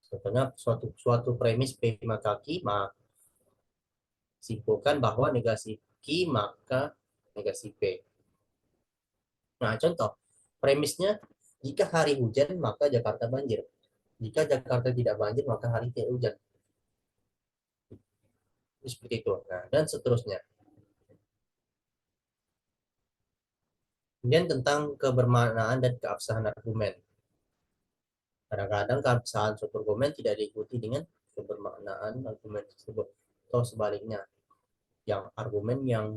Contohnya suatu premis P maka Q, simpulkan bahwa negasi Q maka negasi P. Nah, contoh. Premisnya, jika hari hujan, maka Jakarta banjir. Jika Jakarta tidak banjir, maka hari tidak hujan. Seperti itu. Nah, dan seterusnya. Kemudian tentang kebermaknaan dan keabsahan argumen. Kadang-kadang keabsahan suatu argumen tidak diikuti dengan kebermaknaan argumen tersebut, atau sebaliknya, yang argumen yang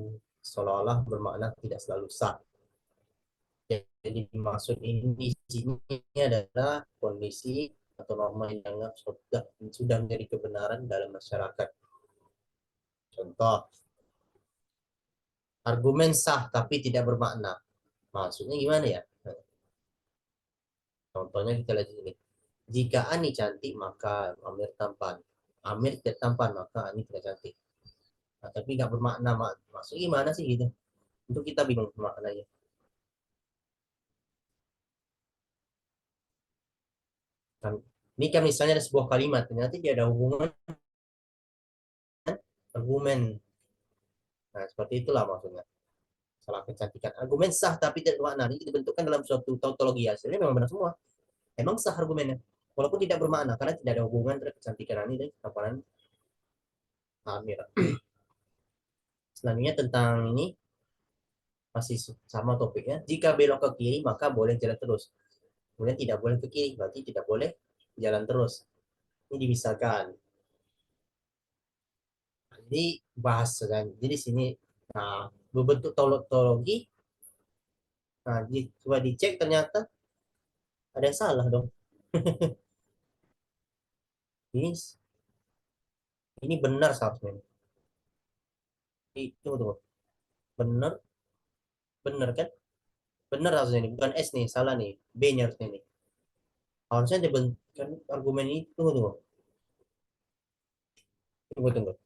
seolah-olah bermakna tidak selalu sah. Jadi maksud ini di sini adalah kondisi atau norma yang dianggap sudah menjadi kebenaran dalam masyarakat. Contoh, argumen sah tapi tidak bermakna. Maksudnya gimana ya? Contohnya kita lihat ini. Jika Ani cantik, maka Amir tampan. Amir tidak tampan, maka Ani tidak cantik. Nah, tapi nggak bermakna. Maksudnya gimana sih gitu? Untuk kita bingung maknanya. Kan, ini kan misalnya ada sebuah kalimat, ternyata dia ada hubungan argumen. Nah, seperti itulah maksudnya. Salah kecantikan. Argumen sah tapi tidak bermakna. Ini dibentukkan dalam suatu tautologi. Hasilnya memang benar semua. Emang sah argumennya. Walaupun tidak bermakna. Karena tidak ada hubungan terhadap kecantikan Ani dan ketampanan Amir. Selanjutnya tentang ini. Masih sama topiknya. Jika belok ke kiri, maka boleh jalan terus. Kemudian tidak boleh ke kiri. Berarti tidak boleh jalan terus. Ini dipisahkan. Jadi bahas kan. Jadi sini nah, berbentuk tautologi. Nah, coba dicek ternyata ada yang salah dong. ini ini benar seharusnya. Tunggu. Benar, benar kan? Benar harusnya ini. Bukan S nih, salah nih. B-nya harusnya nih. Harusnya kan argumen ini. Tunggu. Tunggu.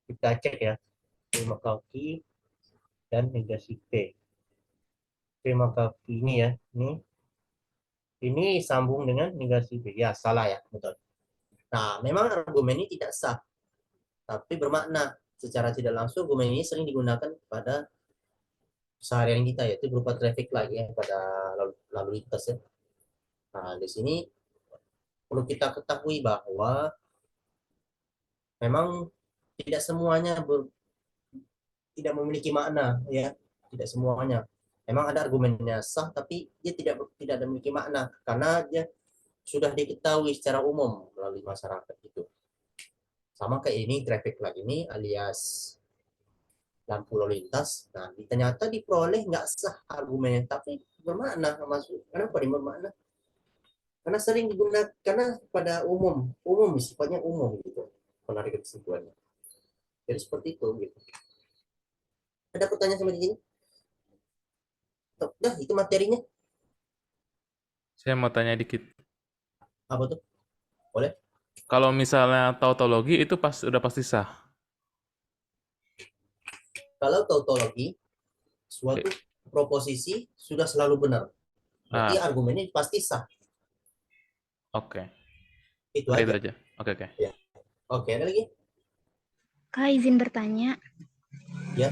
Kita cek ya. Terima kaki dan negasi P. Terima kaki ini ya. Ini sambung dengan negasi P. Ya, salah ya. Betul. Nah, memang argumen ini tidak sah. Tapi bermakna. Secara tidak langsung, argumen ini sering digunakan pada seharian kita, yaitu berupa traffic light ya, pada lalu lintas ya. Nah, di sini perlu kita ketahui bahwa memang tidak semuanya tidak memiliki makna ya, tidak semuanya. Memang ada argumennya sah tapi dia tidak memiliki makna karena dia sudah diketahui secara umum melalui masyarakat itu. Sama kayak ini traffic light ini alias lampu lalu lintas. Nah, ternyata diperoleh nggak sah argumennya tapi bermakna. Maksud kenapa dia bermakna? Karena sering digunakan karena pada umum sifatnya umum gitu penarikan kesimpulannya. Jadi seperti itu gitu. Ada pertanyaan sama di sini? Dah, itu materinya. Saya mau tanya dikit. Apa tuh? Boleh? Kalau misalnya tautologi itu udah pasti sah. Kalau tautologi, suatu proposisi sudah selalu benar. Berarti Ah, argumennya pasti sah. oke. Itu Udah itu aja. aja. Oke. Ya. Oke, ada lagi? Kak, izin bertanya, Ya,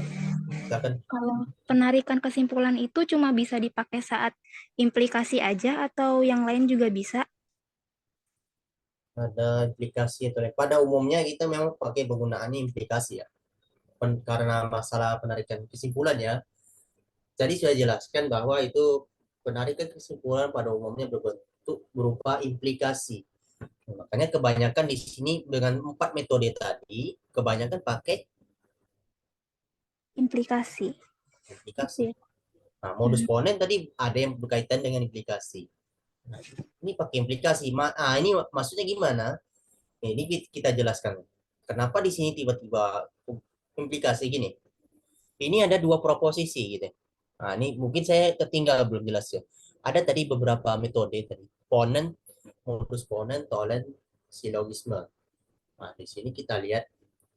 silakan. kalau penarikan kesimpulan itu cuma bisa dipakai saat implikasi aja atau yang lain juga bisa? Ada implikasi atau lain. Pada umumnya kita memang pakai penggunaan implikasi ya. Karena masalah penarikan kesimpulan ya. Jadi sudah jelaskan bahwa itu penarikan kesimpulan pada umumnya berbentuk berupa implikasi. Makanya kebanyakan di sini dengan 4 metode tadi, kebanyakan pakai Implikasi. implikasi. Gitu ya. Nah, modus ponen tadi ada yang berkaitan dengan implikasi. Nah, ini pakai implikasi. Ini maksudnya gimana? Ini kita jelaskan. Kenapa di sini tiba-tiba implikasi gini? Ini ada dua proposisi gitu. Nah, ini mungkin saya ketinggal belum jelas ya. Ada tadi beberapa metode tadi. Ponen, modus ponen, tolen, silogisme. Nah, di sini kita lihat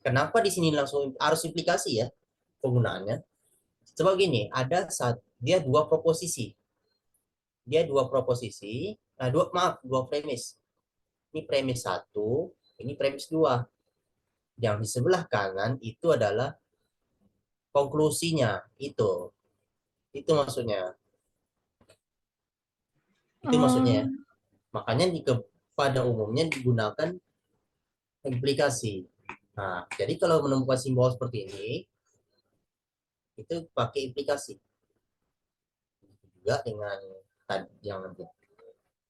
kenapa di sini langsung harus implikasi ya penggunaannya. Sebab gini, dia dua proposisi. Dia dua proposisi, dua premis. Ini premis satu, ini premis dua. Yang di sebelah kanan itu adalah konklusinya, itu. Itu maksudnya. Itu maksudnya ya. Makanya pada umumnya digunakan implikasi. Nah, jadi kalau menemukan simbol seperti ini, itu pakai implikasi. Juga dengan yang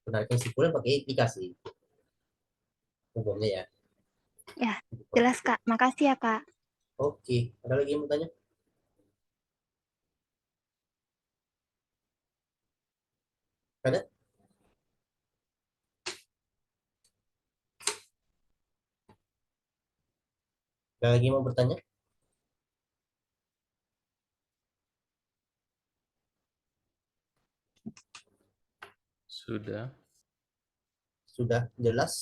penarikan kesimpulan pakai aplikasi umumnya ya. Ya, jelas Kak. Makasih ya Kak. Oke, ada lagi yang mau tanya? Ada? Ada lagi yang mau bertanya? Sudah. Sudah jelas?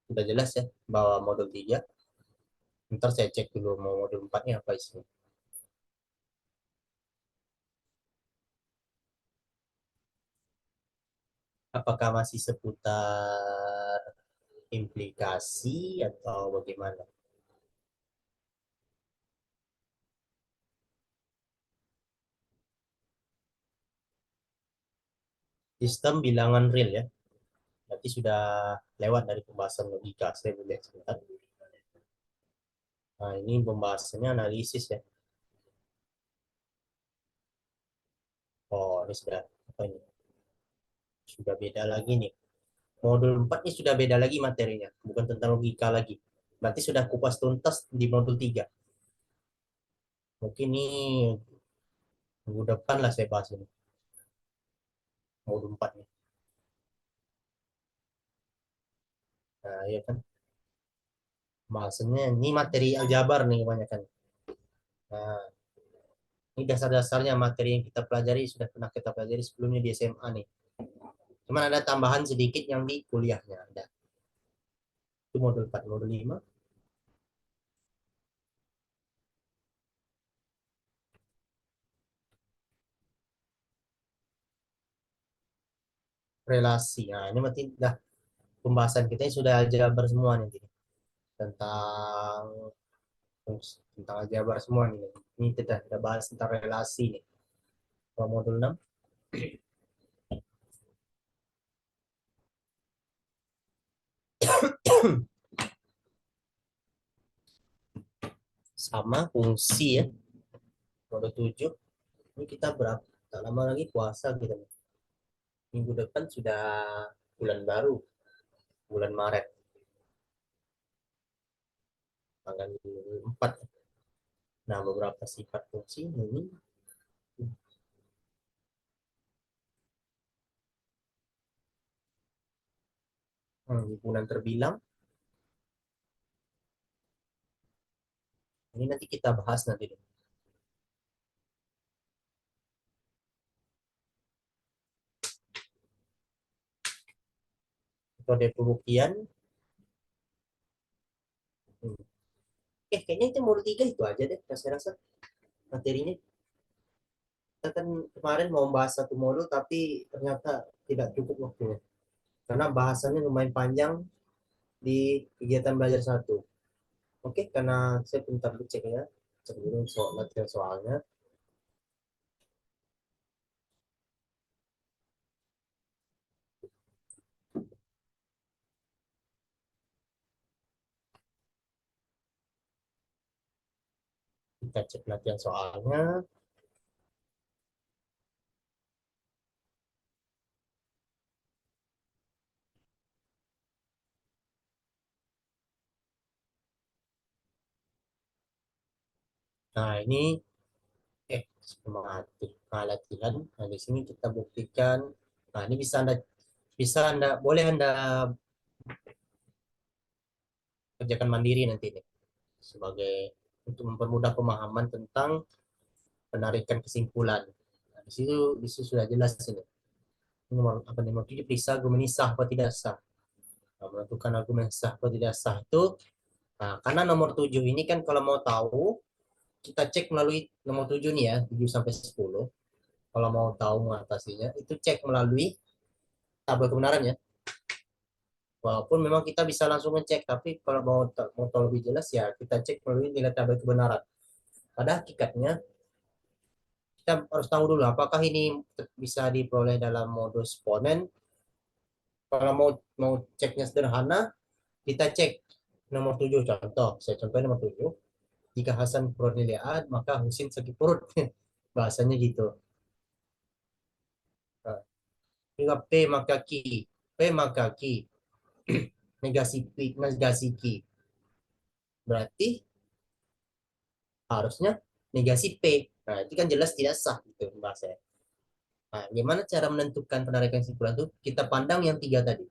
Sudah jelas ya bahwa modul 3. Ntar saya cek dulu mau modul 4-nya apa isinya. Apakah masih seputar implikasi atau bagaimana? Sistem bilangan real ya. Berarti sudah lewat dari pembahasan logika. Saya lihat sebentar. Nah, ini pembahasannya analisis ya. Oh, ini sudah apa ini? Sudah beda lagi nih. Modul 4 ini sudah beda lagi materinya, bukan tentang logika lagi. Berarti sudah kupas tuntas di modul 3. Mungkin ini minggu depan lah saya bahas ini. Modul 4 nih. Nah, ya kan. Bahasanya ini materi aljabar nih kebanyakan. Nah, ini dasar-dasarnya materi yang kita pelajari sudah pernah kita pelajari sebelumnya di SMA nih. Cuman ada tambahan sedikit yang di kuliahnya ada. Itu modul 4, modul 5. Relasi. Nah, ini berarti dah pembahasan kita ini sudah aljabar semua nih tentang tentang aljabar semua nih. Ini kita bahas tentang relasi nih. Kalau modul 6 sama fungsi ya. Modul 7 ini kita berapa? Tak lama lagi puasa kita. Minggu depan sudah bulan baru, bulan Maret, tanggal 4. Nah, beberapa sifat fungsi ini himpunan terbilang. Ini nanti kita bahas nanti. Metode pembuktian. Kayaknya itu modul 3 itu aja deh, saya rasa materinya. Kita kan kemarin mau bahas satu modul, tapi ternyata tidak cukup waktunya. Karena bahasannya lumayan panjang di kegiatan belajar satu. Oke, karena saya bentar cek ya. Cek dulu soal material soalnya. Kita cek latihan soalnya. Nah, ini sistematik. Nah, latihan. Nah, di sini kita buktikan. Nah, ini bisa Anda boleh Anda kerjakan mandiri nanti nih sebagai untuk mempermudah pemahaman tentang penarikan kesimpulan. Nah, di situ sudah jelas ini. Nomor apa nomor 7 periksa argumen ini sah atau tidak sah. Nah, menentukan argumen sah atau tidak sah itu. Nah, karena nomor 7 ini kan kalau mau tahu kita cek melalui nomor 7 nih ya, 7 sampai 10. Kalau mau tahu mengatasinya, itu cek melalui tabel kebenaran ya. Walaupun memang kita bisa langsung ngecek, tapi kalau mau tahu lebih jelas ya kita cek melalui nilai tabel kebenaran. Pada hakikatnya kita harus tahu dulu apakah ini bisa diperoleh dalam modus ponen Kalau mau ceknya sederhana, kita cek nomor 7 contoh. Saya contohnya nomor 7. Jika Hasan perut nilai A, maka Husin sakit perut. Bahasanya gitu. Nah, jika P maka Q. P maka Q. Negasi P, negasi Q. Berarti harusnya negasi P. Nah, itu kan jelas tidak sah gitu bahasanya. Nah, gimana cara menentukan penarikan kesimpulan itu? Kita pandang yang tiga tadi.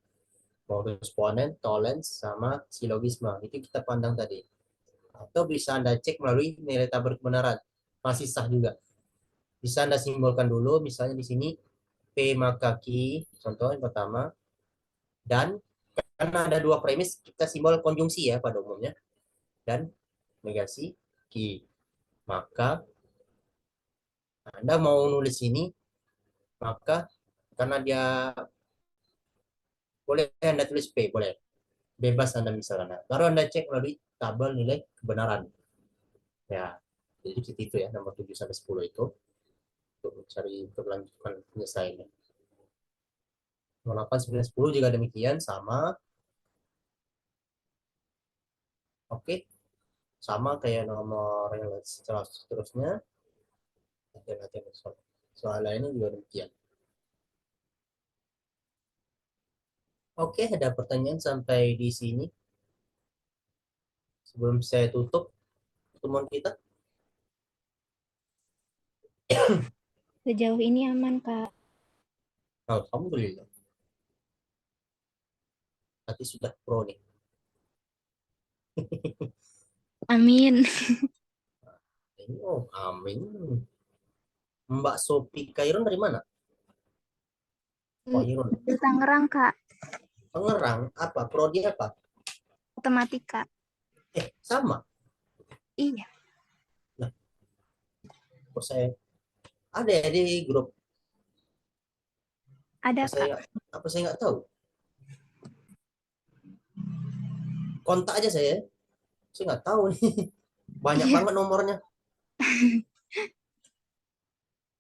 Modus ponens, tollens, sama silogisme. Itu kita pandang tadi. Atau bisa Anda cek melalui nilai tabel kebenaran. Masih sah juga. Bisa Anda simbolkan dulu, misalnya di sini P maka Q, contoh yang pertama. Dan karena ada dua premis, kita simbol konjungsi ya pada umumnya. Dan negasi Q. Maka Anda mau nulis ini, maka karena dia boleh Anda tulis P, boleh. Bebas Anda misalnya. Baru Anda cek melalui tabel nilai kebenaran. Ya, jadi itu ya, nomor 7 sampai 10 itu. Untuk mencari keberlanjutan penyelesaiannya. 8, 9, 10 juga demikian, sama. Oke, sama kayak nomor yang seterusnya. Soal lainnya juga demikian. Oke, ada pertanyaan sampai di sini. Sebelum saya tutup pertemuan kita. Sejauh ini aman, Kak. Alhamdulillah. Nanti sudah pro nih. Amin. Oh, amin. Mbak Sopi Kairon dari mana? Kairon. Di Tangerang, Kak. Tangerang. Apa? Prodi apa? Matematika. Sama. Iya, Kok saya ada ya di grup? ada, Apa Kak. saya nggak tahu? Kontak aja saya. Saya nggak tahu nih. Banyak Iya. banget nomornya.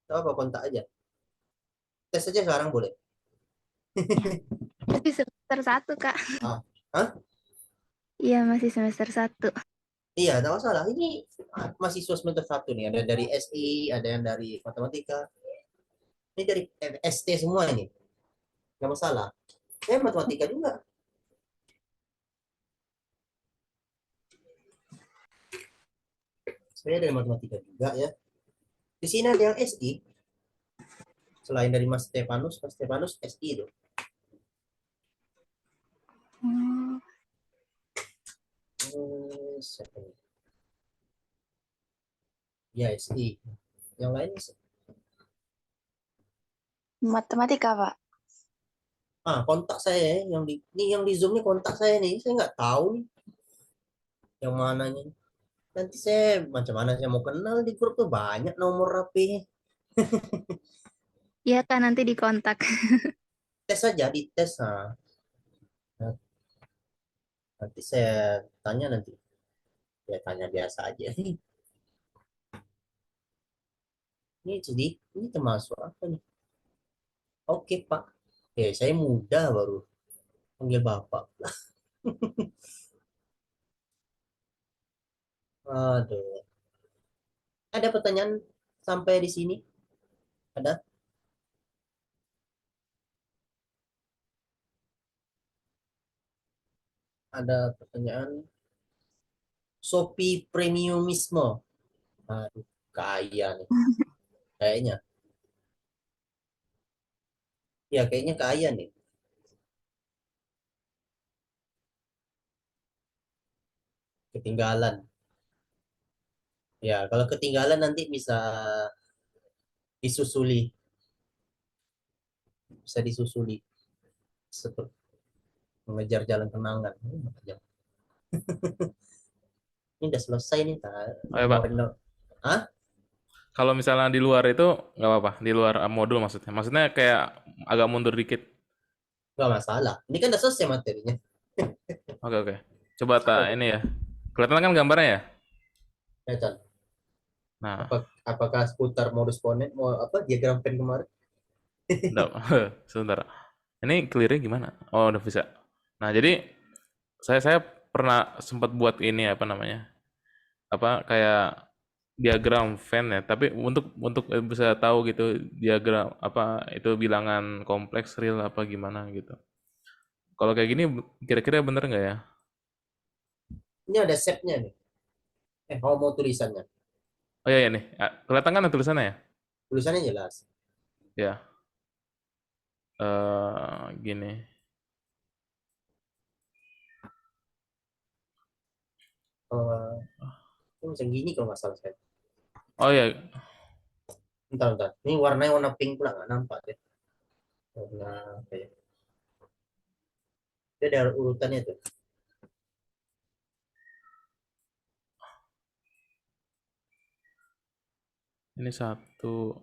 Tahu apa, kontak aja. Tes aja sekarang boleh. Masih semester 1, Kak. Hah? Iya, masih semester 1. Iya, tidak masalah. Ini mahasiswa semester 1 nih. Ada dari SI, ada yang dari matematika. Ini dari ST semua ini. Nggak masalah. Saya matematika juga. Saya dari matematika juga ya. Di sini ada yang SI. Selain dari Mas Stefanus SI itu. Oh, Siapa nih? Ya, SI. Yang lain Matematika, Pak. kontak saya yang di Zoom nih, kontak saya nih. Saya nggak tahu nih yang mananya. Nanti saya macam mana saya mau kenal, di grup tuh banyak nomor HP. iya, Kak, nanti dikontak. Tes saja, di tes. Nanti saya tanya nanti. Ya tanya biasa aja. Ini jadi ini termasuk apa nih? Oke, Pak. Saya muda baru panggil Bapak. Aduh. Ada pertanyaan sampai di sini? Ada? Ada pertanyaan? Shopee premiumisme. Aduh, kaya nih. Kayaknya. Ya, kayaknya kaya nih. Ketinggalan. Ya, kalau ketinggalan nanti bisa disusuli. Bisa disusuli. Seperti mengejar jalan kenangan. Ini udah selesai nih, Ayo, Pak. Hah? Kalau misalnya di luar itu nggak apa-apa, di luar modul maksudnya. Maksudnya kayak agak mundur dikit. Nggak masalah. Ini kan udah selesai materinya. Oke, oke. Coba ini ya. Kelihatan kan gambarnya ya? Ya, Chan. Nah, Apakah seputar modus ponen, mau apa diagram Venn kemarin? bentar. Sebentar. Ini clear-nya gimana? Oh, udah bisa. Nah, jadi saya pernah sempat buat ini apa namanya? Apa kayak diagram Venn ya, tapi untuk bisa tahu gitu diagram apa itu bilangan kompleks real apa gimana gitu. Kalau kayak gini kira-kira bener nggak ya? Ini ada setnya nih. Kalau mau tulisannya. Oh iya, iya nih. Kelihatan kan tulisannya ya? Tulisannya jelas. Ya. Gini. Ini macam gini kalau nggak salah saya. Oh ya, Bentar. Ini warnanya warna pink pula nggak nampak ya. Warna apa ya? Dia ada urutannya tuh. ini satu.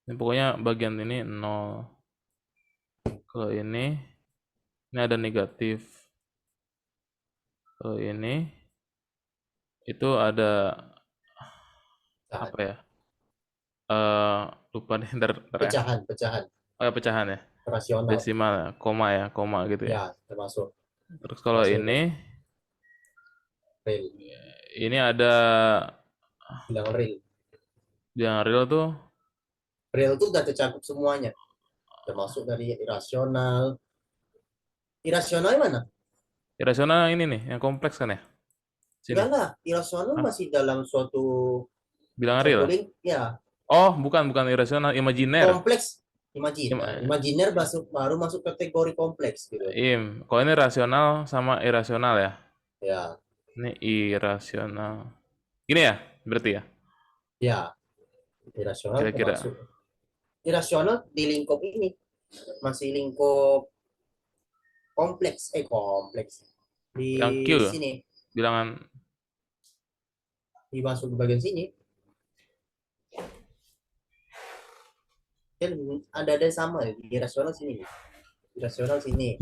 Ini pokoknya bagian ini 0. Kalau ini ada negatif. Kalau ini itu ada Pecahan. apa ya? Lupa deh, ntar ya. Pecahan. Oh ya, pecahan ya. Rasional. Desimal ya, koma gitu ya. Ya, termasuk Terus kalau Masuk ini real. ada Bilang real. yang real tuh Real tuh udah tercakup semuanya. Termasuk dari irasional. Irasional mana? irasional ini nih, yang kompleks kan ya? Sini. Enggak lah, irasional Hah? masih dalam suatu Bilang real. link, ya. Oh, bukan irasional, imajiner. Kompleks, imajiner baru masuk kategori kompleks gitu. Kalau ini rasional sama irasional ya. Ya, Ini irasional. Ini ya, berarti ya. ya. Irasional Kira-kira. termasuk. Irasional di lingkup ini masih lingkup kompleks, di Yang Q ya? sini, Bilangan dimasuk di bagian sini. Kan ada sama di irasional sini. Irasional sini.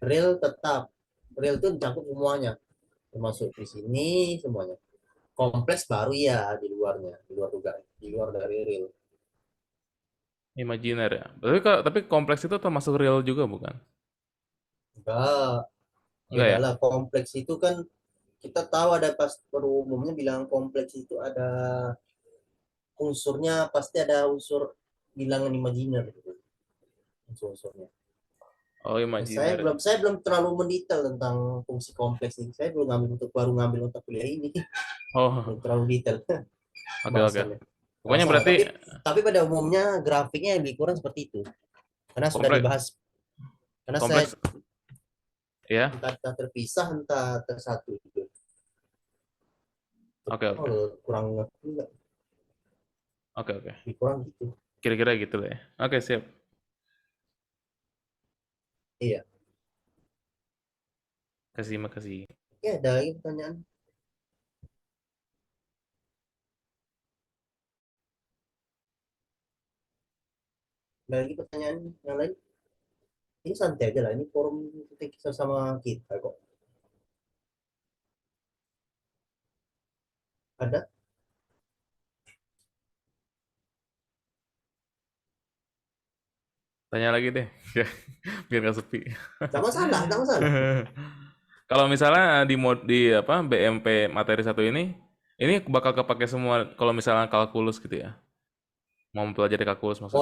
Real tetap. Real itu mencakup semuanya. Termasuk di sini semuanya. Kompleks baru ya di luarnya, di luar dari real. imajiner ya. Tapi kompleks itu termasuk real juga bukan? Enggak, Enggak ya? lah kompleks itu kan kita tahu ada pas pada umumnya bilang kompleks itu ada unsurnya pasti ada unsur bilangan imajiner gitu. Unsur-unsurnya. Oh, imajiner. Saya belum terlalu mendetail tentang fungsi kompleks ini. Saya baru ngambil untuk kuliah ini. Oh, Belum terlalu detail. oke. Bahasannya. Pokoknya Masalah, berarti tapi pada umumnya grafiknya lebih kurang seperti itu. Karena sudah Kompleks. dibahas. Karena kompleks ya. entah terpisah, entah tersatu gitu. Oke. Kurang ngerti nggak? Oke. Lebih kurang gitu. Kira-kira gitu lah ya. Oke, siap. Iya. Makasih. Ya, ada lagi pertanyaan. Ada lagi pertanyaan yang lain? Ini santai aja lah. Ini forum kita sama kita kok. Ada? Tanya lagi deh. Biar nggak sepi. Nggak masalah. Kalau misalnya di apa BMP materi 1 ini bakal kepake semua kalau misalnya kalkulus gitu ya. Mau mempelajari kalkulus maksudnya.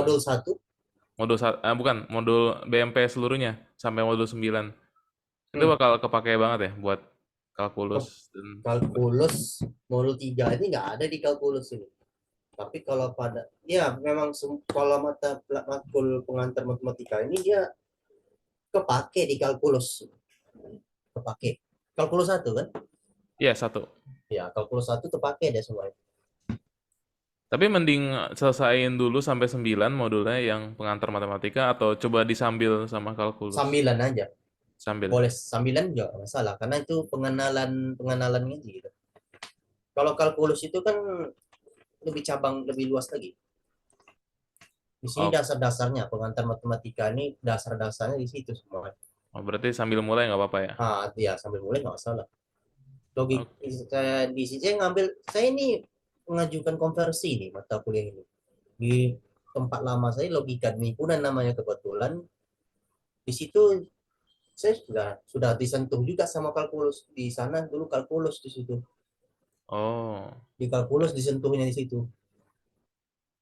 Modul 1. Bukan, modul BMP seluruhnya sampai modul 9. Itu bakal kepake banget ya buat kalkulus dan Kalkulus modul 3 ini nggak ada di kalkulus ini. Tapi kalau memang kalau matkul pengantar matematika ini dia kepake di kalkulus. Kepake. Kalkulus 1 kan? Iya, 1. Ya, kalkulus 1 kepake deh semuanya. Tapi mending selesaiin dulu sampai 9 modulnya yang pengantar matematika atau coba disambil sama kalkulus. Sambilan aja. Sambil. Boleh sambilan juga nggak masalah karena itu pengenalannya gitu. Kalau kalkulus itu kan lebih luas lagi. Di sini dasar-dasarnya pengantar matematika ini dasar-dasarnya di situ semua. Oh, berarti sambil mulai nggak apa-apa ya? Ya sambil mulai nggak masalah. Saya di sini saya ini mengajukan konversi nih mata kuliah ini. tempat lama saya logika himpunan namanya kebetulan. Di situ saya sudah disentuh juga sama kalkulus di sana dulu kalkulus di situ. Oh. Di kalkulus disentuhnya di situ.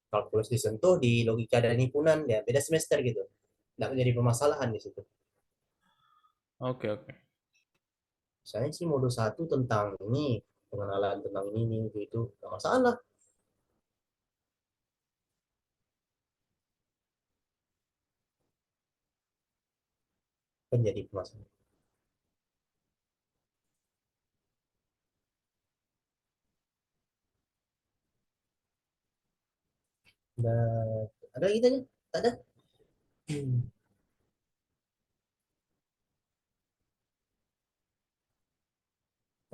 Kalkulus disentuh di logika dan himpunan ya beda semester gitu. Nggak menjadi permasalahan di situ. Oke, oke. Saya sih modul 1 tentang ini, pengenalan tentang ini itu nggak masalah. Menjadi permasalahan. Nah, ada gitu aja? Tak ada? Hmm.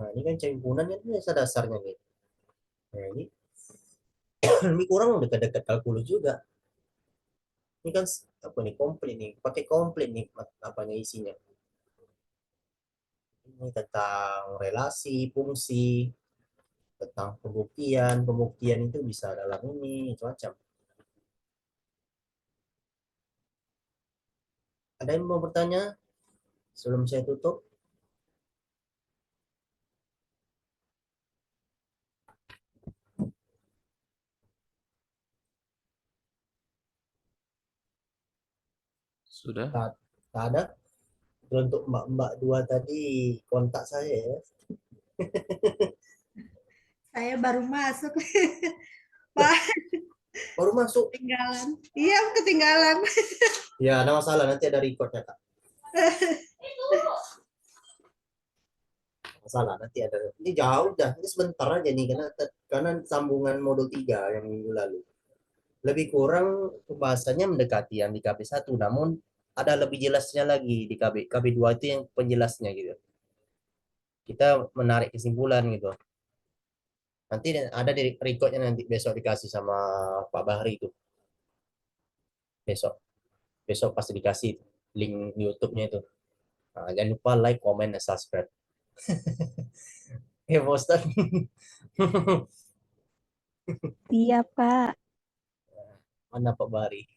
Nah, ini kan himpunan kan dasar-dasarnya nih. Nah, ini lebih kurang dekat-dekat kalkulus juga. Ini kan apa nih komplit nih, pakai komplit nih apanya isinya. Ini tentang relasi, fungsi, tentang pembuktian, pembuktian itu bisa dalam ini macam-macam. Ada yang mau bertanya sebelum saya tutup? Sudah? Tak, tak ada. Untuk mbak-mbak dua tadi kontak saya ya. Saya baru masuk. Pak, Baru masuk. ketinggalan. Iya, ketinggalan. Ya, ada masalah nanti ada recordnya kak. Masalah nanti ada. Ini jauh dah. Ini sebentar aja nih karena sambungan modul 3 yang minggu lalu. Lebih kurang pembahasannya mendekati yang di KB1, namun ada lebih jelasnya lagi di KB2 itu yang penjelasnya gitu. Kita menarik kesimpulan gitu. Nanti ada di recordnya nanti besok dikasih sama Pak Bahri itu. Besok. Besok pasti dikasih link YouTube-nya itu. Nah, jangan lupa like, comment, dan subscribe. Ya, Boston. Iya, Kak. Mana Pak Bahri?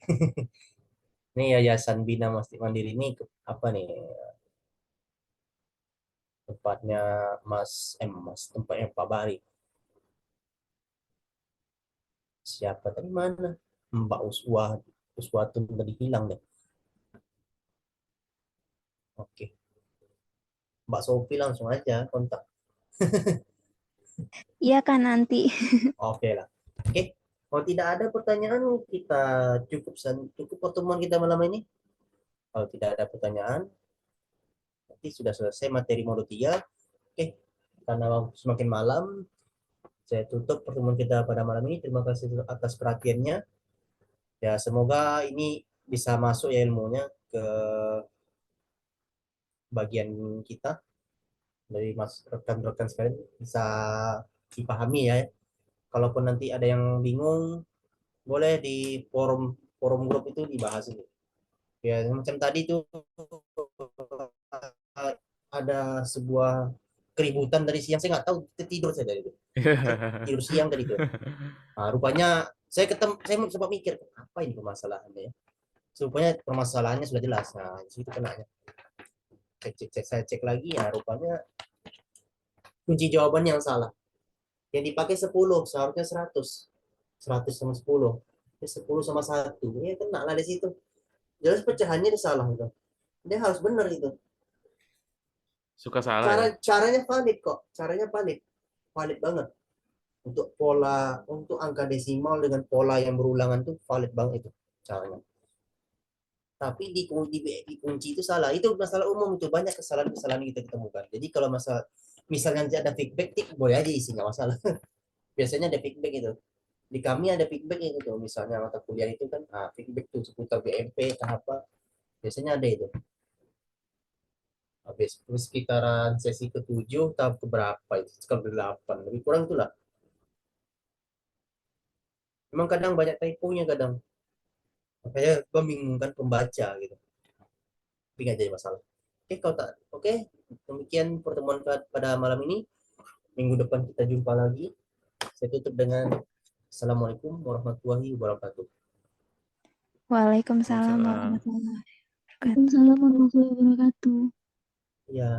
Ini Yayasan Bina Mandiri ini apa nih? Tempatnya tempatnya Pak Bahri. Siapa tadi mana? Mbak Uswa tuh tadi hilang deh. Oke. Mbak Sofi langsung aja kontak. Iya, Kak, nanti. Oke lah. Oke. Kalau tidak ada pertanyaan, kita cukup pertemuan kita malam ini. Kalau tidak ada pertanyaan, nanti sudah selesai materi modul 3. Oke. Karena semakin malam, saya tutup pertemuan kita pada malam ini. Terima kasih atas perhatiannya. Ya, semoga ini bisa masuk ya ilmunya ke bagian kita dari rekan-rekan sekalian bisa dipahami ya. Kalaupun nanti ada yang bingung, boleh di forum forum grup itu dibahas itu. Ya, macam tadi tuh ada sebuah keributan dari siang, saya nggak tahu tidur saya dari itu. Tidur siang tadi tuh. Nah, rupanya saya sempat mikir apa ini permasalahannya ya. Rupanya permasalahannya sudah jelas. Nah, di situ kenanya. Saya cek lagi ya, rupanya kunci jawaban yang salah. Yang dipakai 10, seharusnya 100. 100 sama 10. Ya, 10 sama 1. Ya kena lah di situ. Jelas pecahannya dia salah itu. Dia harus benar itu. Suka salah ya? Caranya valid kok. Caranya valid. Valid banget. Untuk angka desimal dengan pola yang berulangan tuh valid banget itu caranya. Tapi di kunci itu salah. Itu masalah umum itu, banyak kesalahan-kesalahan yang kita ketemukan. Jadi kalau misalnya nanti ada feedback, boleh aja isi, nggak masalah. Biasanya ada feedback itu. Di kami ada feedback itu tuh, misalnya mata kuliah itu kan feedback tuh seputar BMP apa, biasanya ada itu. Habis terus sekitaran sesi ke-7 tahap keberapa itu, ke-8 lebih kurang itulah. Memang kadang banyak typo-nya kadang, makanya membingungkan pembaca gitu, tapi nggak jadi masalah. Oke, kalau tak oke, demikian pertemuan pada malam ini. Minggu depan kita jumpa lagi. Saya tutup dengan Assalamualaikum warahmatullahi wabarakatuh. Waalaikumsalam Waalaikumsalam. warahmatullahi wabarakatuh. Waalaikumsalam warahmatullahi wabarakatuh. Ya.